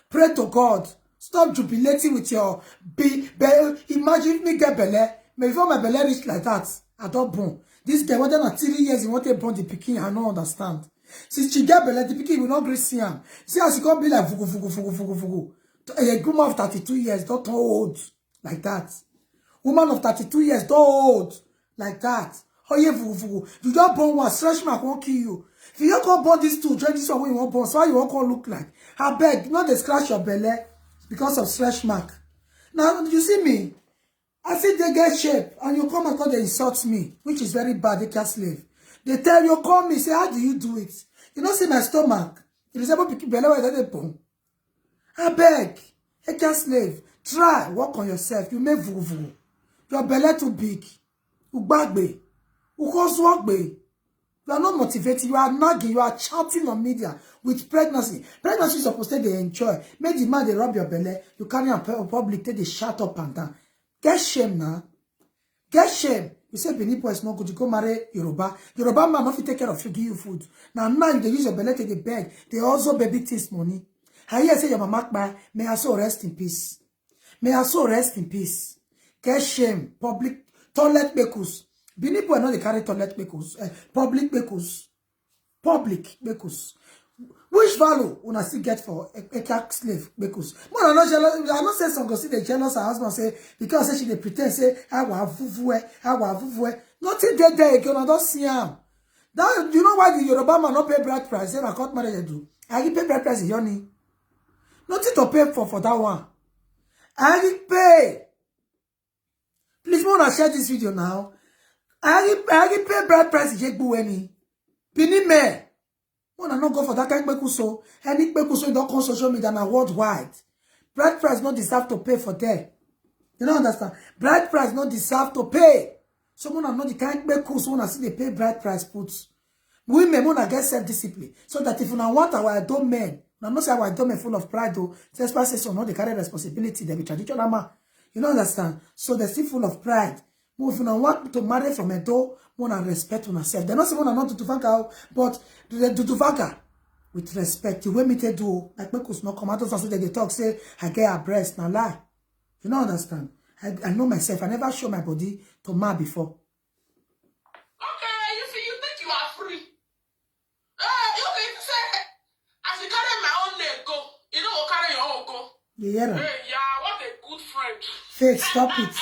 Pray to God. Stop jubilating with your imagine if me get belle. Before my belle reach like that, I don't born. This girl, whether not 3 years, he want to born the pikin, I don't understand. Since she get belle, the pikin will not agree see him. See how she can be like fugu. A woman of 32 years, don't old like that. Woman of 32 years, don't old like that. Oh yeah, fugu. You don't born one, stretch mark won't kill you. If you don't born these two, join this one when you won't born, so how you won't look like? I beg, not they scratch your belly because of stretch mark. Now, you see me? I see they get shape, and you come and they insult me, which is very bad, they can't slave. They tell you, call me, say, how do you do it? You don't see my stomach. It is able to keep belly where they bone. I beg, they can't slave. Try, work on yourself. You make vuvu. Your belly too big. You bagbe. You cause work be. You are not motivated. You are nagging. You are shouting on media with pregnancy. Pregnancy is supposed to they enjoy. Make the man they rub your belly. You carry a public. They shut up and down. Get shame now. Get shame. You say Benin boy is not good. You go marry Yoruba. Yoruba man not take care of you, give you food. Now they use your belly to the beg. They also baby things money. I hear say your mama buy. May her soul rest in peace. May her soul rest in peace. Get shame. Public toilet bekus. Benin boy not they carry toilet bekus. Public bekus. Public bekus. Which value una still get for a slave? Because more not jealous. I not say some go see the jealous her husband say because say she they pretend say I want fufu. Nothing there again. I don't see him. That you know why the Yoruba man not pay bride price? Say I can't marry do. I pay bride price in Yoni. Nothing to pay for that one. I pay. Please wanna share this video now. I pay bride price in Jegbuweni. Bini me. When I not go for that kind of so any so don't come social media now worldwide. Bride price not deserve to pay for that. You don't understand? Bride price not deserve to pay. Someone are not the kind of so when I see they pay bride price puts. Women wanna get self-discipline. So that if you now want our adult men, I'm not saying our adult men full of pride though, just say so no they carry responsibility, they be traditional man. You don't understand? So they're still full of pride. But if you don't want to marry from a door, one and respect on herself. They're not saying not to Tufaka, but they do Tufaka with respect. The way me they do, like me could not come out of so they talk, say, I get her breast, now lie. You don't understand? I know myself. I never show my body to man before.
Okay, you see, you think you are free. Okay, you say, as you carry my own leg go, you don't carry your own go.
Yeah.
Hey, yeah, what a good friend.
Faith, stop it.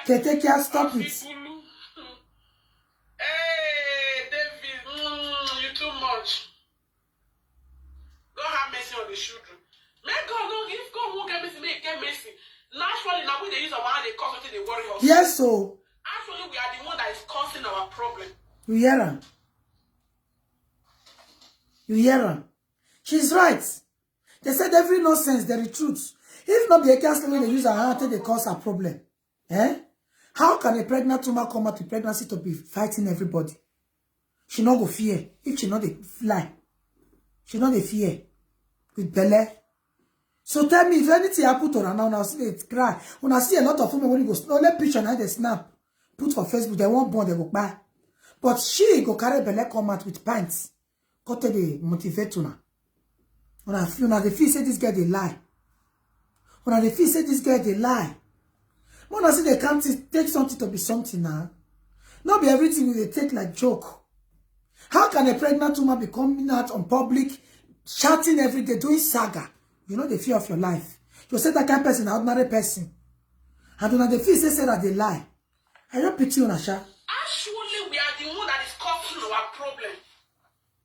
Take care, stop it.
Hey, David, you too much. God have mercy on the children. May God don't give God won't get mercy, make get mercy. Naturally, now we they use our hand, they cause until they worry us.
Yes, so.
Actually, we are the one that is causing our problem.
You hear her? You hear her? She's right. They said every nonsense, there is truth. If not be a cancer, they use her hand till they cause a problem. Eh? How can a pregnant woman come out with pregnancy to be fighting everybody? She not go fear. If she not they fly. She not they fear. With belly. So tell me if anything happen to her now, una see it cry. Una see a lot of women when you go only picture now they snap, put for Facebook, they won't born, they go buy. But she go carry belle come out with pants. Got to dey motivate una. Una they feel say this girl they lie. Una they feel say this girl they lie. When I see they can't take something to be something now. Not be everything they take like joke. How can a pregnant woman be coming out on public, chatting every day, doing saga? You know the fear of your life. You say that kind of person, an ordinary person. And when they feel say that they lie. I don't pity you, Nasha.
Actually, we are the one that is causing our problem.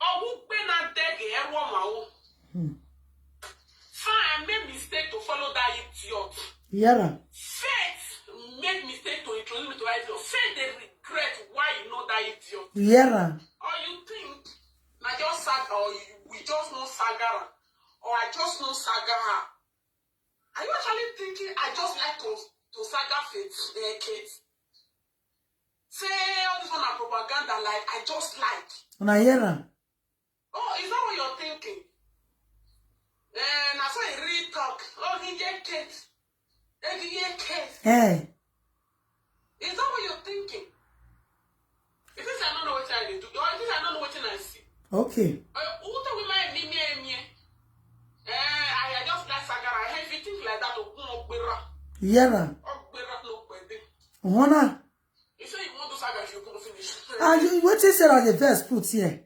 Oh, who been not there? Fine, I made mistake to follow that idiot.
Yeah.
Faith made mistake to introduce me to that idiot. Faith, they regret why you know that idiot.
Yeah.
Or you think, I just saga, or we just know saga, or I just know saga. Are you actually thinking I just like to saga Faith, Kate? Say all this one are propaganda, like I just like. Oh, is that what you're thinking? And I saw a real talk. Oh, he get Kate. He get Kate.
Hey.
Is that what you're thinking? It is I don't know what I do. Or it is I don't know what I see.
Okay.
Who tell me my me? I just like Sagara. If you think like that,
Yeah. Wanna?
You say you want to Saga, you can finish.
And what is it on the verse put here?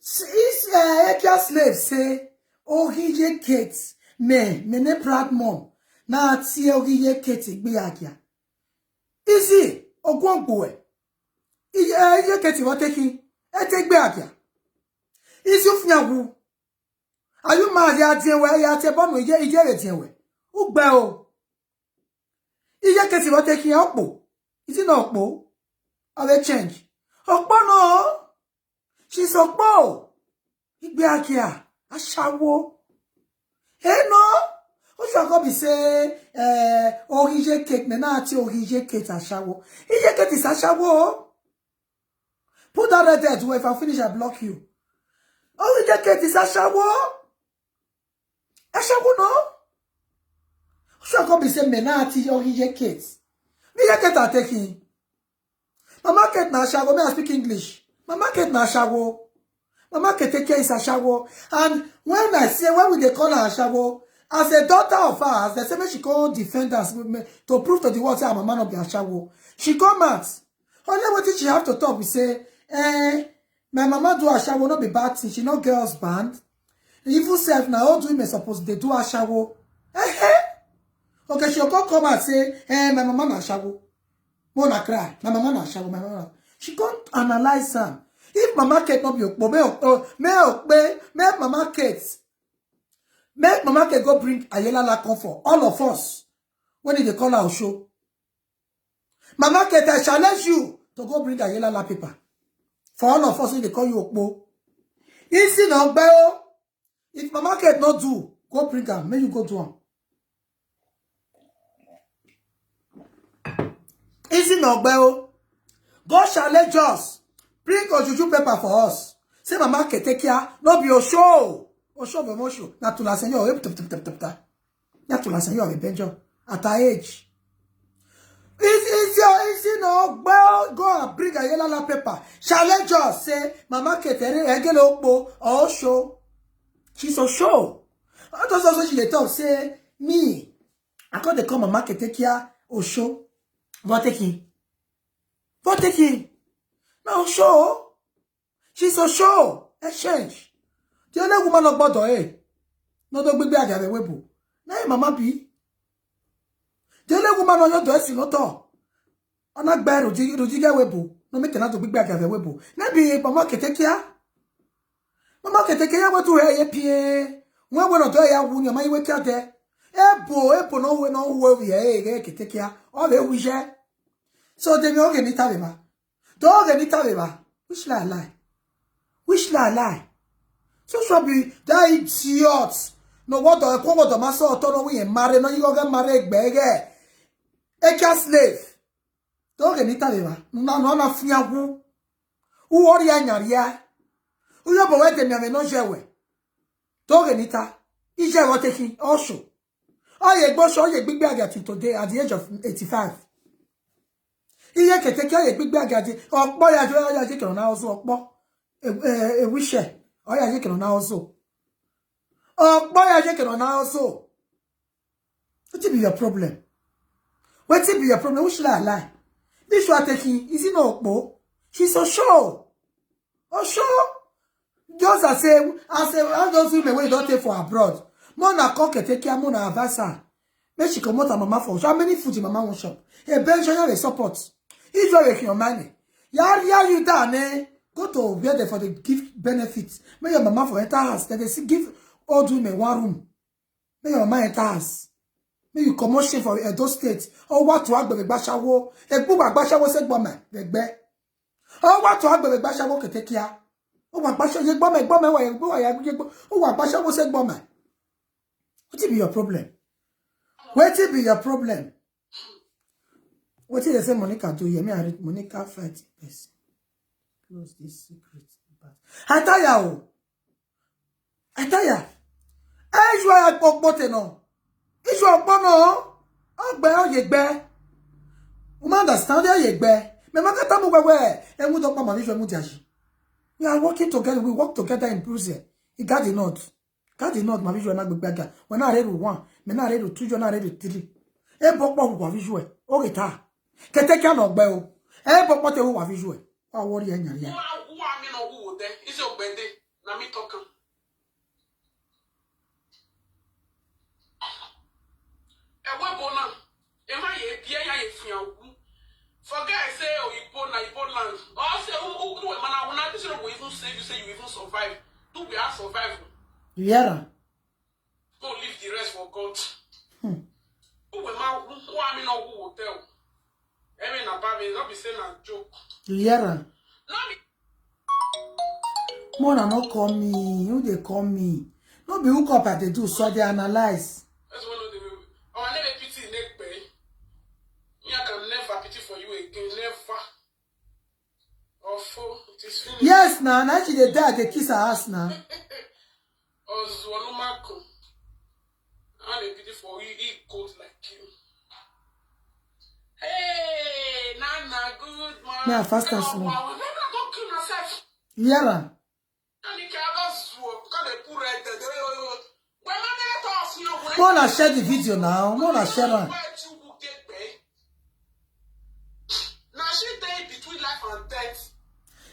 Is Ekia slave say, oh, he je Kate, me proud mom. Na ti o he Kate be akia. Is he? Ogwongwe. Iye Kate what taking? Take be akia. Is you fnyawu? Are you mad ya tienwe ya te bomu ije le tienwe? Ugbe o. Iye Kate what taking okpo? Is it not okpo? Have a change? Okpo no. She's okpo. Igbe akia. Ashawo. Hey no. What you go be say orije cake me na ati orije cake ashawo. Ije cake is ashawo. Put that right there to if I finish I block you. Orije cake is ashawo. Ashawo no. What you go be say me na ati orije cake. Me cake are taking. Mama cake na ashawo. Me I speak English. Mama cake na ashawo. Mama cake take care is ashawo. And when I say when we they call her ashawo, as a daughter of ours, they say when she called defenders to prove to the world say I'm a man of the ashawo. She come out. Only what she have to talk, we say, my mama do ashawo, not be bad thing. She not girls band. Even self now, all women supposed they do ashawo. Okay, she'll come out say, my mama na ashawo. Mona cry. My mama na ashawo, my mama. She can't analyze her. If Mama Kate not be make Mama Kate. Make Mama Kate go bring Ayela La comfort. All of us. When did they call our show? Mama Kate, I challenge you to go bring Ayela La paper. For all of us, when they call you Okpo. Easy no bell. If Mama Kate not do, go bring her. May you go do her. Easy no bell. Go challenge us. Bring a juju paper for us. Say Mama Kate take care. No be Osho. Osho be Osho. Na to la senyor. Na to la senyor be benjo. At her age. Easy no go and bring a yellow paper. Challenge us. Say Mama Kate egele okpo Osho. She's Osho. I just also she dey talk say me. I can't dey come Mama Kate take care Osho. What taking? What taking? No show. She's a show. Exchange. The only woman of bother, no do big bag have a webo. Now mama be. The only woman on your dress, not all. On that bed, Rojiga webo. No make another big bag have a webo. Maybe Mama can take care. Mama can take care what to her APA. When we're not there, when your money wake out there. Epo, no worry, can take care. All the wish. So they will get me tavima. Dog any tavima. Which lie? Which lie? So shall be that idiot. No what the cover the master autonomy and marry no you go marry bege. Eka slave. Dog any tavima. No fiawu. Who ori anyaria. Who you boy them me no jewe. Dog any ta. Ije what taking also. Oh, ye go show ye big bag at today at the age of 85. Iye ke take ye big bag at oh boy ya take on also okpo. E wish e. Oh ya take on also. Oh boy ya take on also. What be your problem? What be your problem? Which lie? This you are taking, is it not okpo? She's so sure. Oh sure. Just as all those women when don't take for abroad. Mona cock take care, Mona avasa. Make she come out her mama for how many food your mama won't shop. A Belgian will support. If you make your money. Yeah, you done, eh? Go to where they for the gift benefits. Make your mama for enter house. Then they see give old women one room. Make your mama enter house. Make you commotion for those states. Oh, what to agbe bashawo. A booba bashawo said bomber. The bear. Oh, what to agbe bashawo can take care. Oh, what bashawo said bomber, oh, what bashawo said bomber. What be your problem? What be your problem? What did they say Monica do? You mean Monica fight person. Close this secret. I tell ya. As you are a pop button on. If you are bono, oh, bear ye bear. You understand ye bear. Memakatamu where and would up my visual mutashi. We are working together, we work together in Brussels. He got the note. Got the note, my visual not be better. When I read one, men I read two, you're not read three. A book of visual. Oh, it are. Can take care of Bell. A book what you are visual. Oh, what you are.
Who are me no who there? Is your birthday? Let me talk. Forget I say oh you land. Or say who man I will not this will even save you say you even survive. Do we have survival?
Yeah.
Go leave the rest for God. Who I mean no who hotel. Every na baby not be saying a joke.
Yeah.
Not be
Mona no call me. Who they call me? No be hook up at they do so they analyze.
that's one of the I will never pity neck pay. I can never pity for you again. Never. Awful. It is finished.
Yes, now she they die, they kiss her ass now.
Ozwanumako. I will pity for you. He cold like you. Hey, Nana, good morning.
Yeah, fast and slow.
Wow, maybe I don't kill myself.
Yeah. Mona share the video now. Mona share it.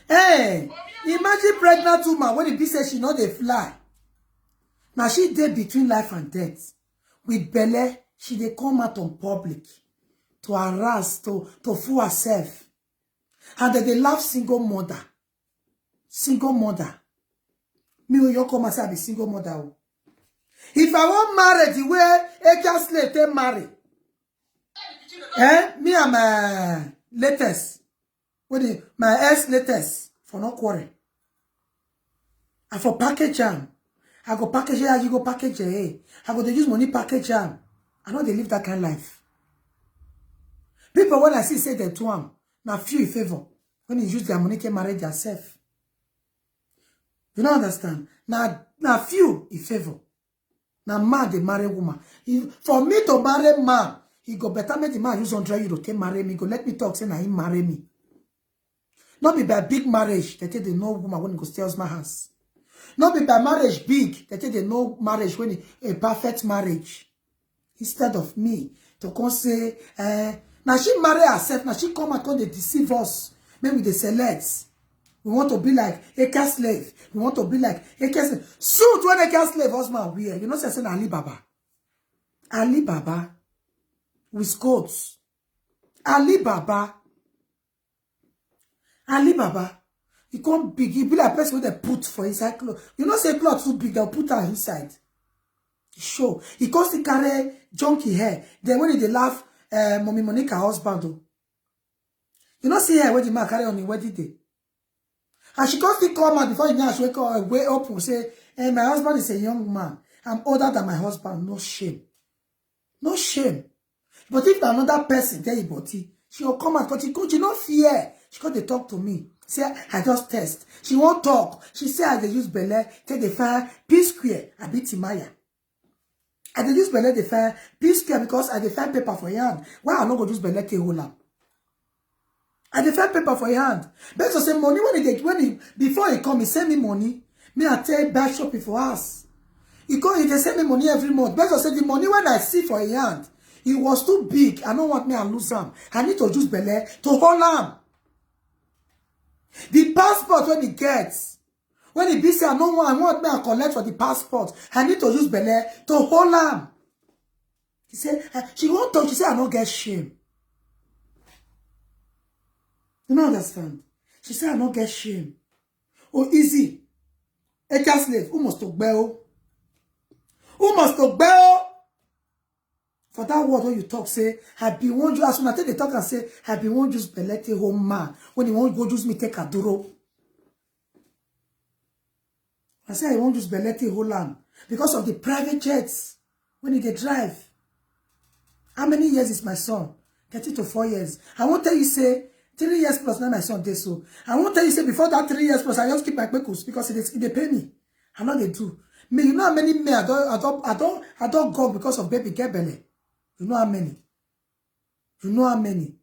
Hey, imagine pregnant woman when the bee say she know they fly. Now she dey between life and death. With belle, she dey come out on public to harass, to fool herself. And they love single mother. Single mother. Me when you come and say I be single mother. If I want marry the way Eka slave they marry, me and my latest, my ex latest for no quarrel. I for package jam. I go package here, you go package here. I go to use money package jam. I know they live that kind of life. People when I see say they to am, now few in favor. When they use their money to marry themselves. You don't understand? Now few in favor. Now man they marry woman. For me to marry man, he go better make the man use 100 euro to marry me. Go let me talk say now he marry me. Not be by big marriage that they know woman when he go stay my house. Not be by marriage big that they know marriage when a perfect marriage. Instead of me to come say, now she marry herself. Now she come and come they deceive us. Maybe they select. We want to be like Eka slave. We want to be like Eka slave. Suit when Eka slave husband wear. You know, say Alibaba. Alibaba. With coats. Alibaba. Alibaba. He come big. He be like person where they put for inside clothes. You know, say clothes too big. They'll put her inside. Show. He comes to carry junky hair. Then when they laugh, Mommy Monica husband. Oh. You know, see her when the man carry on the wedding day. And she comes to come out before you know she wake up and say, hey, my husband is a young man. I'm older than my husband. No shame. No shame. But if another person tell you body, she will come out, but she not fear. She got to talk to me. Say, I just test. She won't talk. She say, I they use Bele, take the fire, P square, I beat Timaya. I dey use belle dey find peace care because I dey find paper for your hand. Why I not go use belle take hold am? I dey find paper for your hand. Based on say money before he come, he send me money. Me I tell buy shopping for us. He dey send me money every month. Based on say the money when I see for your hand, it was too big. I don't want me to lose am. I need to use belle to hold am. The passport when he gets, when he be say I want me to collect for the passport, I need to use belle to hold am. He said, she won't talk. She said, I don't get shame. You don't understand? She said, I don't get shame. Oh, easy. Eka slave, who must talk bell? Who must talk bell? For that word when you talk, say, I be one you as soon as they talk and say, I be one just belete home man. When you won't go just me take a duro. I say I won't just belete Holland because of the private jets when they drive. How many years is my son? 30 to 4 years. I won't tell you say 3 years plus now my son did so. I won't tell you say before that 3 years plus I just keep my kwekus because they pay me. I know they do. Me, you know how many men I don't go because of baby get belly. You know how many? You know how many?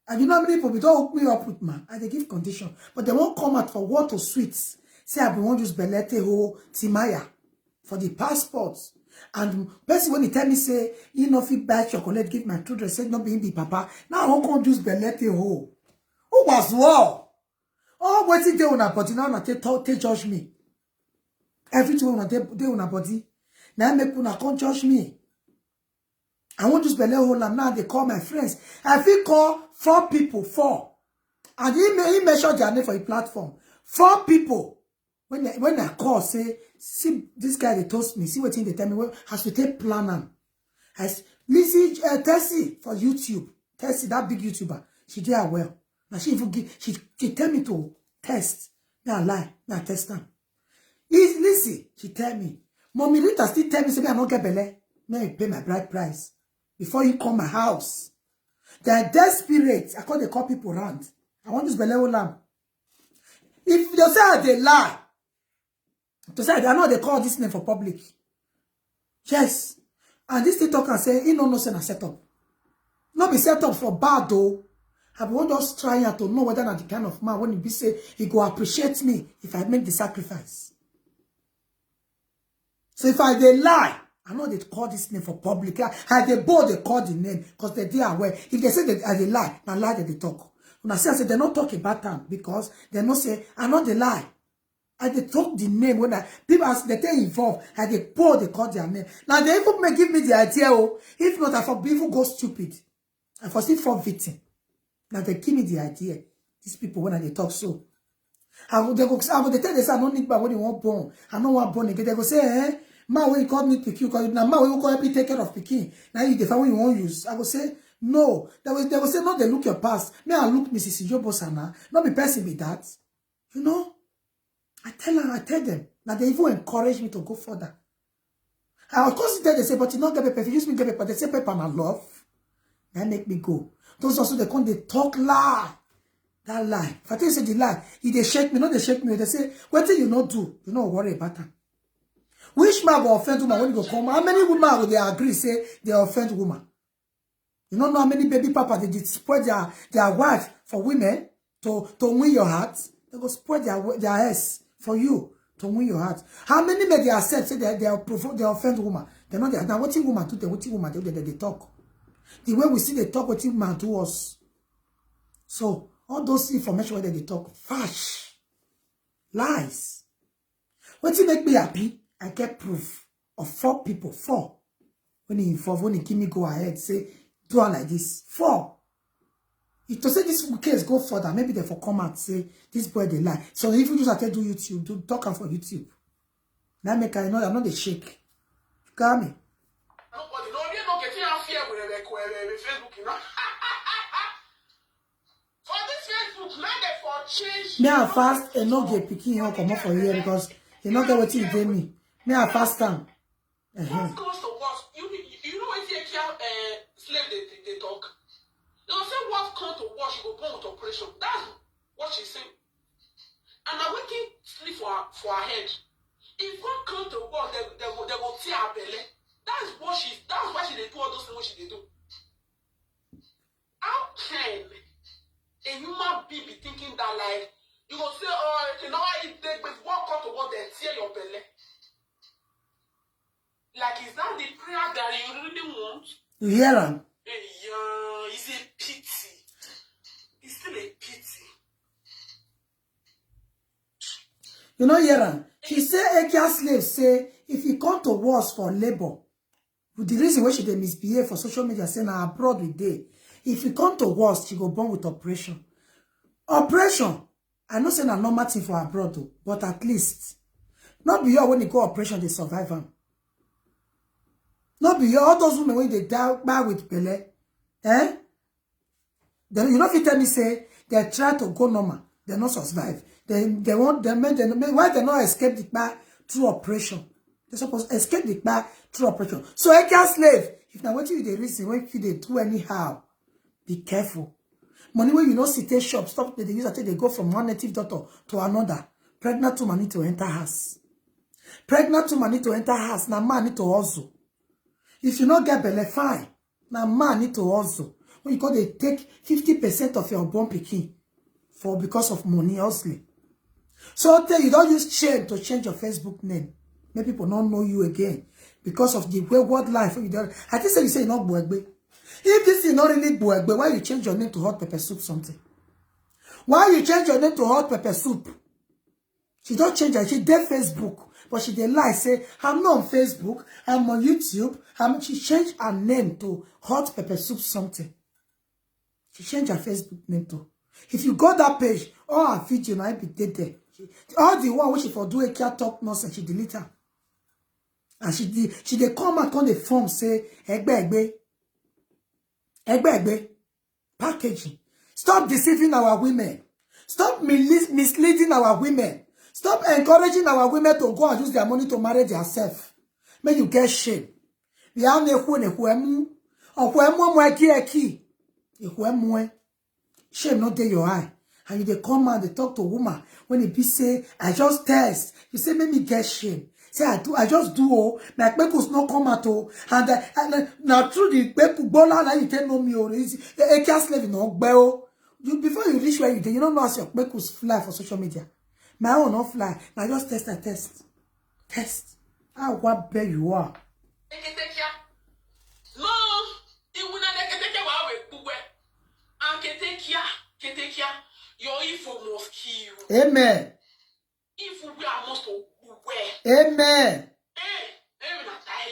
And you know how many people don't hook me up with man? And they give condition. But they won't come out for water sweets. Say I won't use belete ho timaya for the passports. And person when he tell me say, you know, if you buy chocolate, give my children, say not being be papa. Now I won't use belete ho. Who was war? Oh, what is they on a body now? They judge me. Everything on a body. Now make una can't judge me. I want to spell Holland now. They call my friends. I feel call 4 people, 4. And he measured their name for a platform. 4 people. When I call, say, see this guy they toast me. See what they tell me. Well, has to take plan on. Lizzie Tessie for YouTube. Tessie, that big YouTuber. She did her well. Now she even give, she tell me to test. Now I lie. Now I test them. Lizzie, she tell me. Mommy Rita still tell me, say, I don't get belly. Now you pay my bride price. Before you come my house. They are desperate. I call they call people around. I want this belly lamb. If they say they lie, to say they know they call this name for public. Yes. And this TikTok can say, he no send a setup. Not be set up for bad though. I want just trying to know whether or not the kind of man when he be say he go appreciate me if I make the sacrifice. So if I they lie, I know they call this name for public. I they both they call the name because they aware. If they say that they lie, now lie that they talk. When I say they not talk about them because they not say I know they lie. I they talk the name when people as they take involved, I they both they call their name. Now they even may give me the idea. Oh, if not, I for people go stupid. I for still fall victim. Now they give me the idea. These people when they talk so. They tell they say I don't need when you want born. I don't want born again. They go say, eh? Ma when you call me pikin, because now ma when you call me take care of pikin. Now you define when you won't use. I will say no. They will say no. They look your past. Me I look Mrs. Ijobo Sana. Not be person be that. You know. I tell them. Now they even encourage me to go further. I of course they say, but you not get paper. If you use me get paper, they say paper and love. That make me go. Those also they come they talk lie. That lie. If I tell you say the lie, if they shake me, not they shake me. They say, what do you not do? You not worry about them. Which man will offend woman when you go come? How many women will they agree say they offend woman? You don't know how many baby papa they did spoil their wife for women to win your heart. They go spoil their ass for you to win your heart. How many may they accept say they offend woman? They know now what woman do, what woman do they talk. The way we see they talk, what man do us. So all those information where they talk, fash, lies. What you make me happy? I get proof of 4 people. 4. When he involved, when he give me go ahead, say, do it like this. 4. If to say this case go further, maybe they for come out say, this boy they lie. So if you just have to do YouTube, do talk for YouTube. Now make I know I'm not the shake. You got me?
Nobody, no, you're not getting out here with Facebook, you know. For this Facebook, now they for change.
Me I fast and not get picking him come up for here because he not get what he gave me. Me I fast time.
What goes to what? You know when you hear slave they talk? They will say what come to what you go born with operation. That's what she's saying. And I'm waiting sleep for her head. If what come to what they will tear her belly. That's why she dey do all those things she dey do. How can a human being be thinking that like you go say, oh, you know why it take with walk out to what they tear your belly? Like, is that the prayer that you really want?
You hear him?
Yeah, it's a pity. It's still a pity.
You know, Yera, she say Ekia slave say if you come to wars for labor, with the reason why she dey misbehave for social media, saying na abroad with day. If you come to wars, she go born with operation. Operation, I know say na normal thing for abroad though, but at least not be all when you go operation they survive am. Not be all those women when they die with belle, eh? Then you know if you tell me say they try to go normal, they not survive. They want them why they not escape the bar through operation. They supposed to escape the bar through operation. So I can't slave. If now what you the reason when you they do anyhow, be careful. Money when you know city shop, stop they use until they go from one native daughter to another. Pregnant woman need to enter house. Pregnant woman need to enter house. Now man need to hustle. If you not get belly, fine. Now man need to hustle. When you go they take 50% of your born pikin for because of money hustling. So you don't use shame to change your Facebook name. Make people not know you again because of the wayward life. I think you say you're not Buegbe. If this is not really Buegbe, why you change your name to Hot Pepper Soup something? Why you change your name to Hot Pepper Soup? She don't change her. She did Facebook, but she did lie. Say I'm not on Facebook. I'm on YouTube. She changed her name to Hot Pepper Soup something. She changed her Facebook name to. If you go that page, all her video might be dead there. All the one which she for do a cat talk nonsense, she delete her. And she did come out on the form say, Egbe, packaging. Stop deceiving our women. Stop misleading our women. Stop encouraging our women to go and use their money to marry themselves. May you get shame. We are shame not there your eye. And you they come and they talk to woman when it be say, I just test. You say, make me get shame. Say, I just do, oh, my people's not come at all. And now through the people, bola, now you tell no me, oh, the Ekia slave, no, bell. Before you reach where you don't know as your people's fly for social media. My own not fly. Now just test. Test. How what bear you are.
No, it will not Ketekia, your evil must kill you.
Amen.
If we are must aware.
Amen.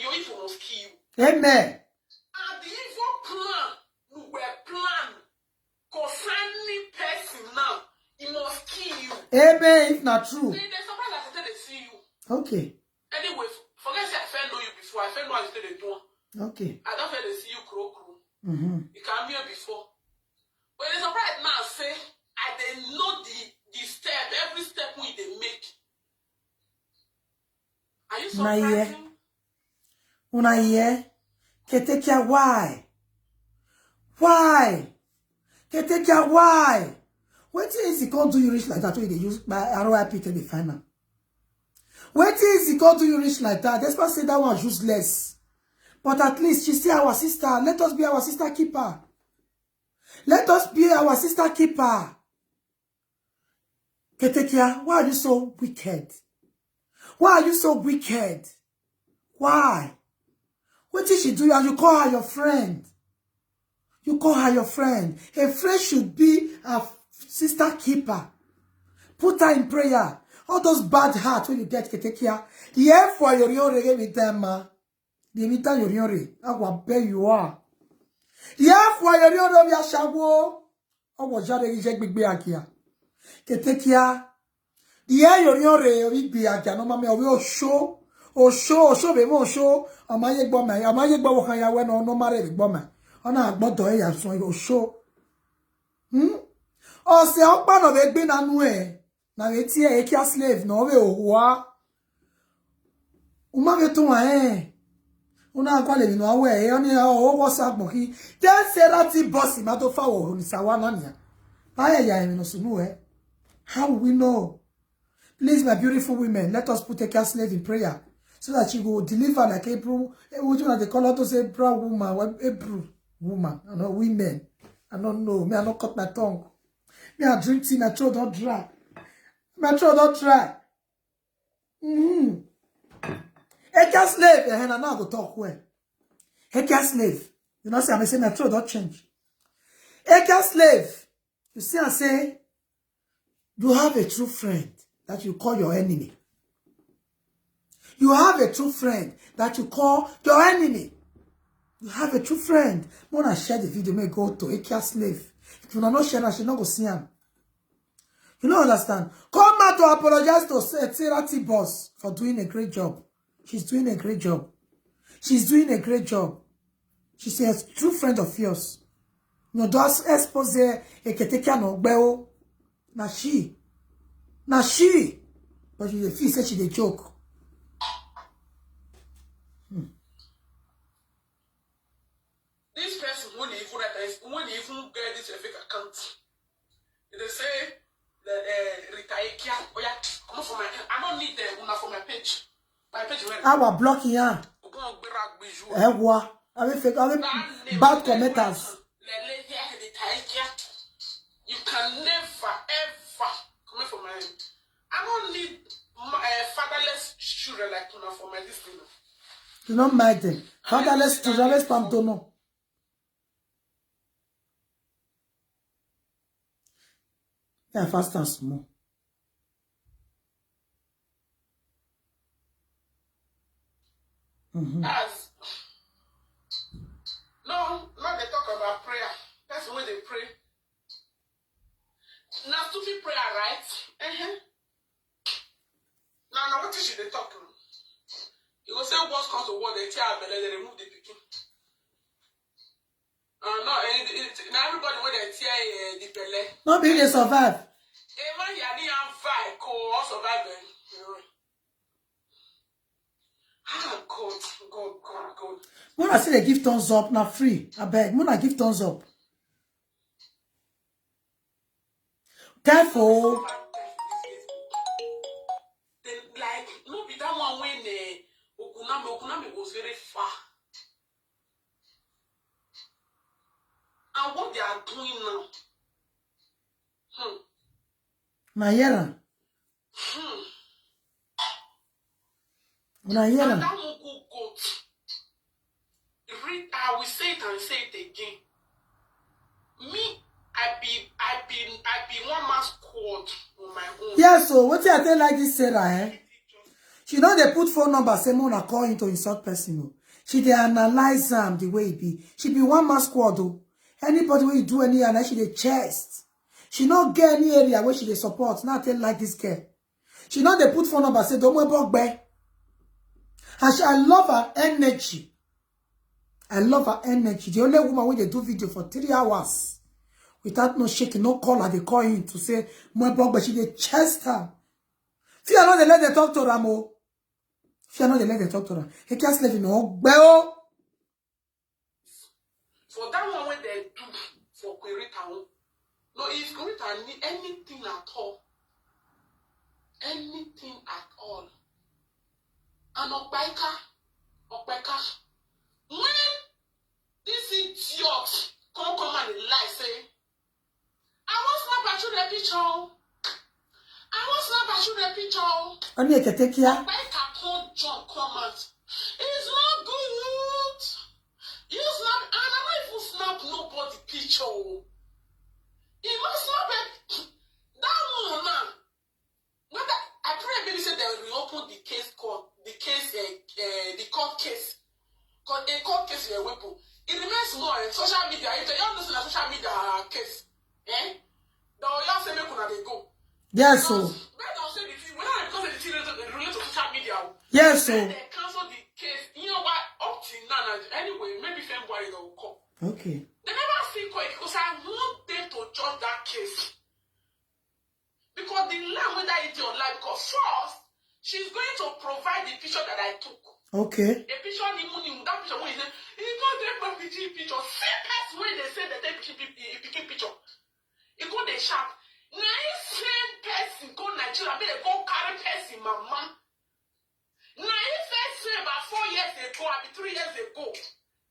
Your evil must kill
you. Amen.
And the evil plan we were planned concerning person now, it must kill you.
Amen. If not true.
They're surprised that they see you.
Okay.
Anyway, forget say I fell know you before. I fell know how they do.
Okay.
I don't feel they see you crow.
Mm-hmm.
You came here before. But it's surprised now say I they know the step, every step we they make. Are you surprised?
Una here? Ketekia, why? Why? Ketekia, why? What is he can't do you rich like that when they use my ROIP to the final? What is he can't do you rich like that? Despite say that one useless. But at least she's still our sister. Let us be our sister keeper. Let us be our sister keeper. Ketekia, why are you so wicked? Why are you so wicked? Why? What did she do? And you call her your friend. You call her your friend. A friend should be a sister keeper. Put her in prayer. All those bad hearts when you get Ketekia. Yeah, for your yore with them, ma. The meter your yore. I will bet you are. Yeah, for your yore of Yashawo. I was just reject big beakia. Ketekia. Yeah, your yore of Ibiakia. No, mamma, we will show. Show, be more show. Amaye bomber. Amaye bomber. Ya when no marry bomber. Ona gbọ́dọ̀ ya so yo show. O se opa no be gbe nanu e. Na we ti e Ekia slave no we owa. Uma be tun wa Una kwa le ninu awe e oni o WhatsApp mo ki. Den se lati boss ma to fa wo ni sawa na nia. Pa ya no sunu e. How we know? Please, my beautiful women, let us put Ekia slave in prayer. so that she will deliver like April. Which one they call her to say April woman, April woman, I know women. I don't know. Me, I don't cut my tongue. Me, I drink tea, my throat don't dry. My throat don't dry. Eka slave, and I now go talk well. Eka slave. You know, say, I say my throat don't change. Eka slave. You see, I say, you have a true friend that you call your enemy. You have a true friend that you call your enemy. You have a true friend. When I share the video, may go to Eka slave. If you not share, I should not go see him. You don't understand. Come out to apologize to Serati boss for doing a great job. She's doing a great job. She's doing a great job. She's a true friend of yours. No, does expose a keteka no beo. Na she. But she feel say she a joke.
This person when they even get this fake account, they say that retire kia. Oh yeah, come for my. I don't need the una for my page. My page where
I was blocking her. I mean, bad commenters.
You can never ever come for my. I don't need fatherless children like una for my this thing.
You don't mind them. Fatherless children, spam don't know. Yeah, fast and small.
As no, not they talk about prayer. That's the way they pray. Now stupid prayer, right? Now what is she they talk? You go say what's come to what they tear belly, they remove the picking. No, now everybody when they tear the belly.
No, be they survive.
Man, you didn't fight, or survive. Ah, God.
When I say they give thumbs up, not free. I beg. When I give thumbs up. Therefore.
Then, like, no, be that one when Okuname was very far. And what they are doing now.
Nayera. Nayera.
And that will go goat. I will say it and say it again. Me, I be one man squad on my own.
Yeah, so what I tell like this Sarah, she know they put phone number, say Mona call him to insult person. She they analyze them the way it be. She be one man squad though. Anybody when you do any and she dey chest. She not get any area where she dey support. Now tell like this girl. She know they put phone number, say don't work back. And I love her energy. I love her energy. The only woman when they do video for 3 hours without no shaking, no call her, they call in to say, but she dey chest her. Fear not they let them talk to her, mo. Fear not they let them talk to her. He can't sleep in no bell.
For that one when they do for Query Town, no, if Query Town need anything at all, and Opeka, when this idiot come and lie, say, I was not about you the picture.
I need to take care.
Opeka can't jump comment. It's not good. You snap, and I don't even snap nobody picture. You must snap it. That one now. I pray maybe say they will reopen the case court, the court case. Because a court case is a weapon. It remains more in social media. If they don't listen to social media case, they will just say, make they go.
Yes, so.
When don't say the thing, when I because the thing related to social media,
yes, so.
They cancel the case. You know what? Up till now, anyway, maybe February they will come.
Okay.
They never think quick because I want them to judge that case. Because the land whether it's your life, because first, she's going to provide the picture that I took.
Okay.
The picture, that picture, when he said, it's not a picture. Same person when they say that they picture. It go the sharp. Now, same person go Nigeria, they go carry person, mama. Now, if before, I mean 3 years ago.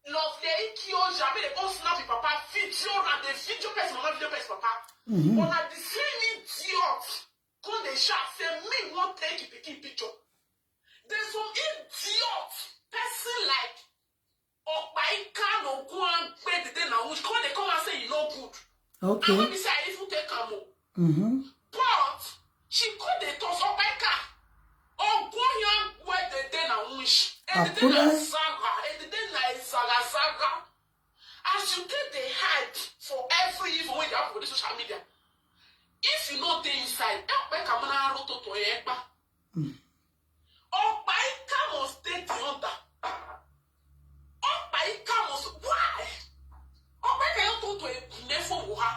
Love the IKO, jamais les go snap papa, video, and the video person, mama video person papa. On a the same idiot. Quand les gens say me won't take a picture. There's some idiot person like Okpaika no go and pay the day now, which come and say you no good.
Okay.
And when we say if you take a move. But she could have told Okpaika. Oh, go here where the day now wish. And the day now saga. And the day now saga. As you get the hype for every evil when you have on the social media. If you know the inside, Okpaika mana roto to Ekpa. Okpaika must stay the under. Okpaika must why? Okpaika don't go to a never wuha.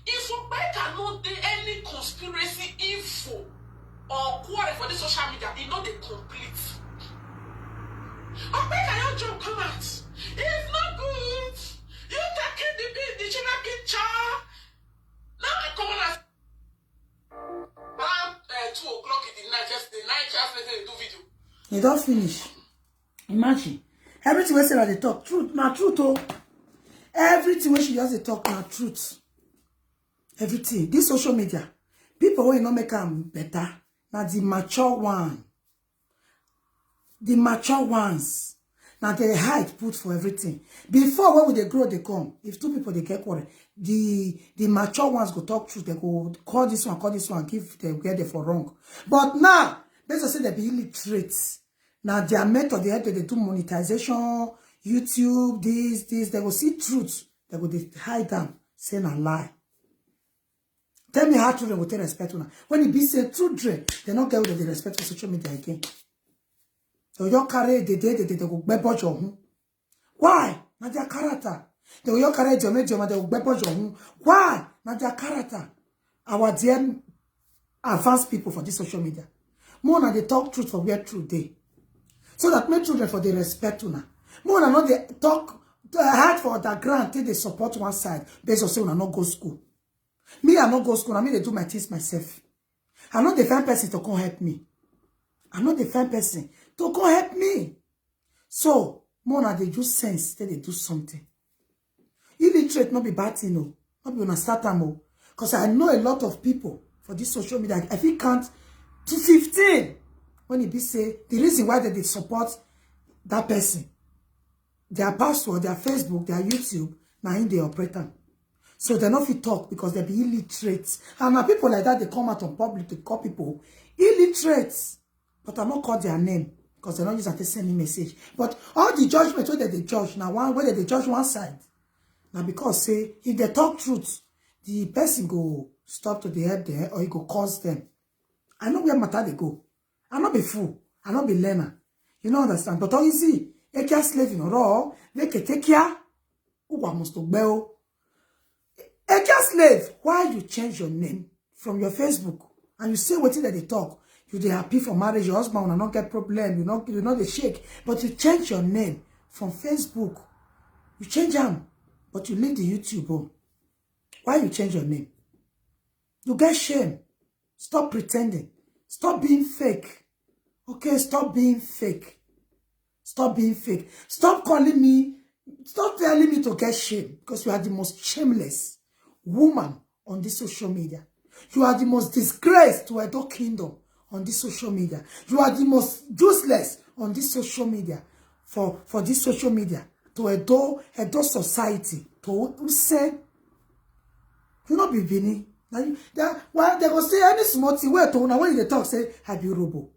If Okpaika know the any conspiracy info or quarrel for the social media, you know they complete. Okpaika your job come out. It's not good. You take the children picture. Now I come on as 2 o'clock in the night, just the night just later they do video.
You don't finish. Imagine. Everything we say at the talk, truth, not truth, oh. Everything we she just talk, not truth. Everything. This social media, people will not make them better. Now the mature one. The mature ones. Now they hide put for everything. Before when they grow, they come. If 2 people they get quarrel, the mature ones go talk truth. They go call this one, give them get it for wrong. But now, let's just say they be illiterate. Now their method they do monetization, YouTube, this, they will see truth. They will hide them, saying a lie. Tell me how true they will take respect to now. When it be said true, they don't get the respect for social media again. So you carry they go bebo jo. Why? Na their character. They will carry they will bebo jo. Why? Na their character. Our dear advanced people for this social media. More than they talk truth for where truth they. So that make children for the respect to now. More than not they talk hard for the grant till they support one side. Based on say when I not go school. Me I not go school. I mean they do my things myself. I not the find person to come help me. I not the find person to come help me. So more than they use sense till they do something. Illiterate not be bad thing no. Not be gonna start them. Because I know a lot of people for this social media. I think count to 15. When it be say the reason why they support that person, their password, their Facebook, their YouTube, now in they operate them. So they not fit talk because they be illiterate. And now people like that they come out on public to call people illiterates. But I'm not call their name because they don't use that to send me message. But all the judgment whether they judge now one whether they judge one side. Now because say if they talk truth, the person go stop to the head there or he go cause them. I know where matter they go. I not be fool. I not be learner. You know understand? But all you see, Ekia slave in raw, they can take care. Who must to bell? Ekia slave, why you change your name from your Facebook and you say what that they talk? You they happy for marriage, your husband will not get problem, you know they shake, but you change your name from Facebook. You change them, but you leave the YouTube on. Why you change your name? You get shame. Stop pretending. Stop being fake. Okay, stop being fake. Stop being fake. Stop calling me. Stop telling me to get shame. Because you are the most shameless woman on this social media. You are the most disgraced to Edo Kingdom on this social media. You are the most useless on this social media. For this social media. To Edo society. To who say, you not be Bini. Well, they go say any small thing where to now when they talk say have you robo.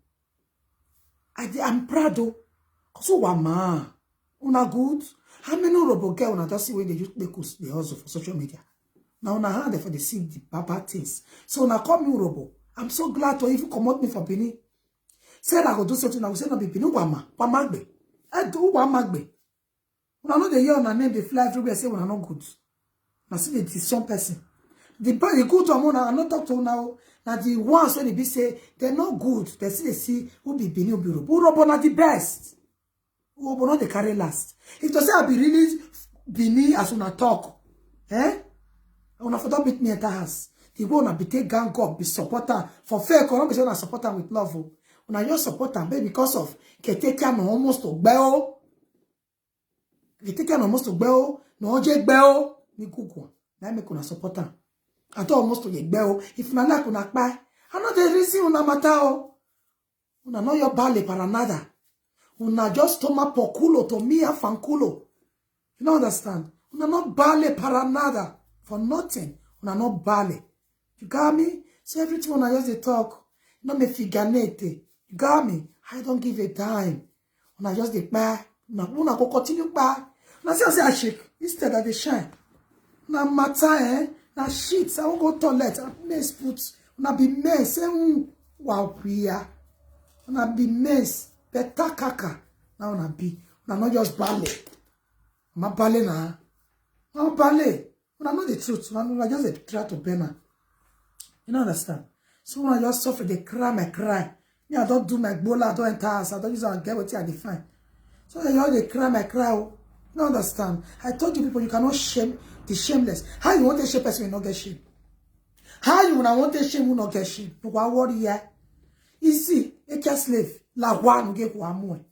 I'm proud though. So wama. Una good. How many robo girl una just see when they use the hustle for social media. Now una hand for the see the bad things. So una call me robo. I'm so glad to even come out me for Bini. Say I go do something I will say no be Bini wama. Wamagbe. I do wamagbe. Una know the year una name they fly everywhere say una not good. Now see the some person. The good one, I'm not talk to now. Now the ones when they be say they're not good. They see who be Bini, who be Robo. Who Robo not the best. Who Robo not the carry last. If to say I be really Bini as una talk, una for don't beat me at the house. The one be take gang up, be supporter for fair. Can't be saying I support her with love. Una just support am because of Keteka no almost to gbeo. Keteka no almost to gbeo. No oje gbeo. Ni kuku. Na make una support am. At almost to gbeo. If una like una kpai. I know the reason una matao. Una know your bale para nada. Una just toma por culo to mia fanculo. You don't understand? Una not bale para nada. For nothing. Una not bale. You got me? So everything when I just dey talk, no me figanete. You got me? I don't give a dime. When I just dey buy, una go continue buy. Una say I shake instead of the shine. Na matter na shit. I won't go toilet. I mess put. Una be mess. Wow, priya. Una be mess. Beta kaka. Now una be. Una not just ballet. Ma ballet na. Ma ballet. Una know the truth. Una just try to burn her. You don't understand? So when I just suffer, they cry, I cry. Me, I don't do my bola, I don't enter house, I don't use and get what I define. So I just they cry, I cry. You don't understand? I told you people, you cannot shame the shameless. How you want to shame person, you not get shame? How you want to shame, you not get shame? You want worry here? You see, a slave, la one get one.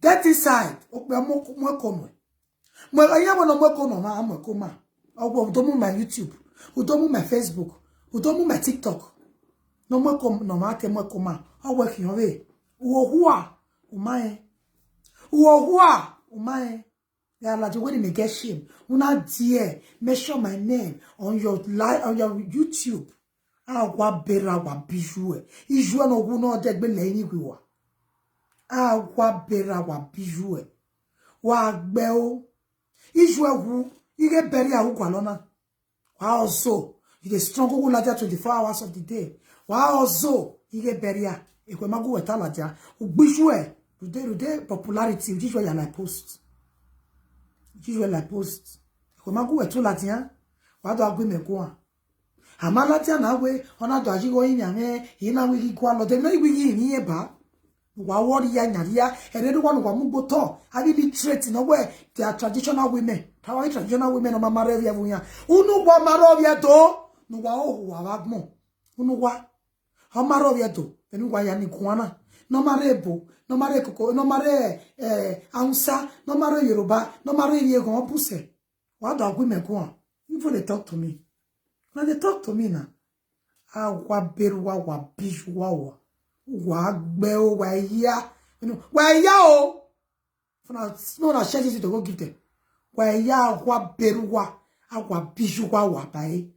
Get inside. I am on my YouTube, who don't my Facebook. Who don't my TikTok? No more come, no matter more come. I work your way. Uohua, umae. Uohua, umae. They are like the way they get shame. Una dear, measure my name on your live on your YouTube. Ah, wa bera wa bijou. Ijou no guno degbe leni gwiwa. Ah, wa bera wa bijou. Wa gbeo. Ijou wu. Ige beri a ukwalona. Wa also. You dey strong go laja 24 hours of the day. Wow, so you get beria. If we mago weta laja, ubijue. Today popularity. This way I post. This way I post. If we mago wetu laja, wa do agwe mekuwa. Amalaja na we ona do ajigo inyame. Ina wiki kwa lo. Dem na wiki ni eba. Wa wori ya nyaria. Eredu wanu wa muboto. Abi be trait no where they are traditional women. How are traditional women on mama revia vunya. Unu wa marovia to. No wa o wa wagmo. Unu wa. How marovia to. Enu wa ya ni kuana. No marebo. No mare koko. No mare Hausa. No mare Yoruba. No mare Yego opuse. Wa do women kuan. Even they talk to me. Now they talk to me now. Ah wa beruwa wa bijwa wa. Wa gbeo wa ya. You know, wa ya o. For now, no na share it to go give them. Wa ya wa beruwa. Ah wa bijwa wa bae.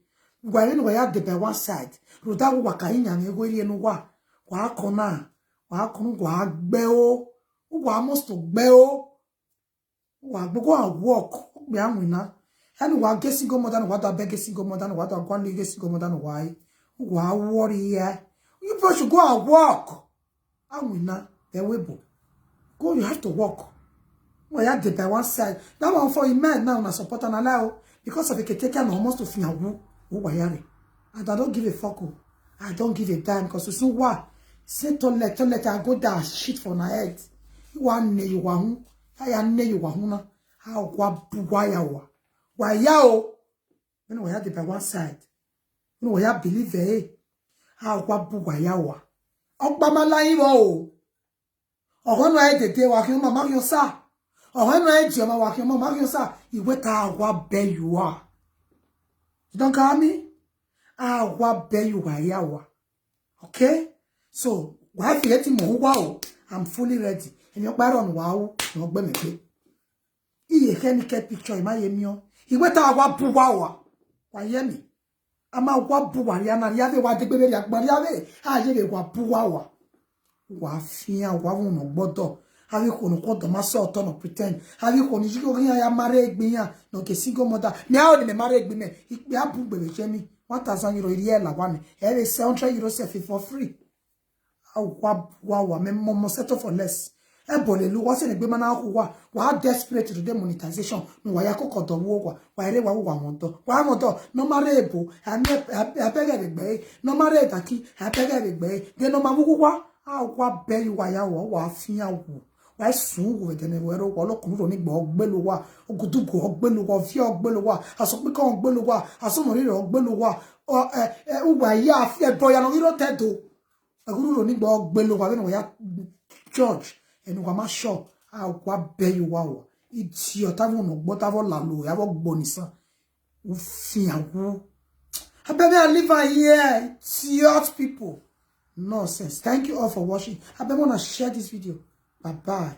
Wa you know wa ya de by one side. Ruda wa ka yin yan ego ri enu wa. Wa kona. Wa konu wa gbeo. Wa must to gbeo. Wa gbogbo an work. Be anwina. And wa get single more than what I beg single more than what I want to get single more than why. Wa worry here. You both should go and work. Anwina. Then we bo. Go, you have to work. Well, you have to by one side. That one for a man now, na support and allow. Because of a caretaker, no almost to feel who and I don't give a fuck. I don't give a damn because you see what? Say toilet, I go down shit for my head. You want ne you want I ne you want how wa why yao? You know, we have the by one side. You know, we have believe how wa yawa. Okbama laivo. Ọ̀hún náà dede wa kí mama yo sa. Ọ̀hún náà je ma wa kí mama yo sa. Iwe ta wa be you are. You don't got me? Ah wa be you wa yawa. Okay? So, why forget mo wa o? I'm fully ready. And you buy on wa o, no gbe me pe. Iye ke ni ke picture ma ye mi o. Iwe ta wa bu wa wa. Wa ye mi. Ama wa bu wa ya na ya ve wa de gbe ya gbon ya ve. Ah ye le wa bu wa wa. Wa fia wa won no gbodo awi ko no ko do ma so to no pretend awi ko ni jiko yan ya mare egbe yan no ke single mother me how ni me mare egbe me ipe abu gbere je mi 1000 euro iri la wa me e be 700 euro self for free wa me mo settle for less e bole lu wa se ni gbe ma na wa desperate to the monetization no wa ya kokodo wo wa ere wa won do no mare ebo abege egbe no mare taki abege egbe de no ma wuku wa wa be wa ya wa fian wo wa sun wo de ne wero wo lokun ro ni gbo ogbelo wa ogudugu ogbelo wa fi ogbelo wa aso pe kan ogbelo wa aso mo ri ogbelo wa wa ya fi ebo ya no ro tedo Aguru lo ni gbo gbelo wa be ya church enu wa ma sure a kwa be you wa iti o ta won gbo ta vo la lo ya vo gbo nisan o fi awu abebe I live here idiot people nonsense. Thank you all for watching. I want to share this video. Bye bye.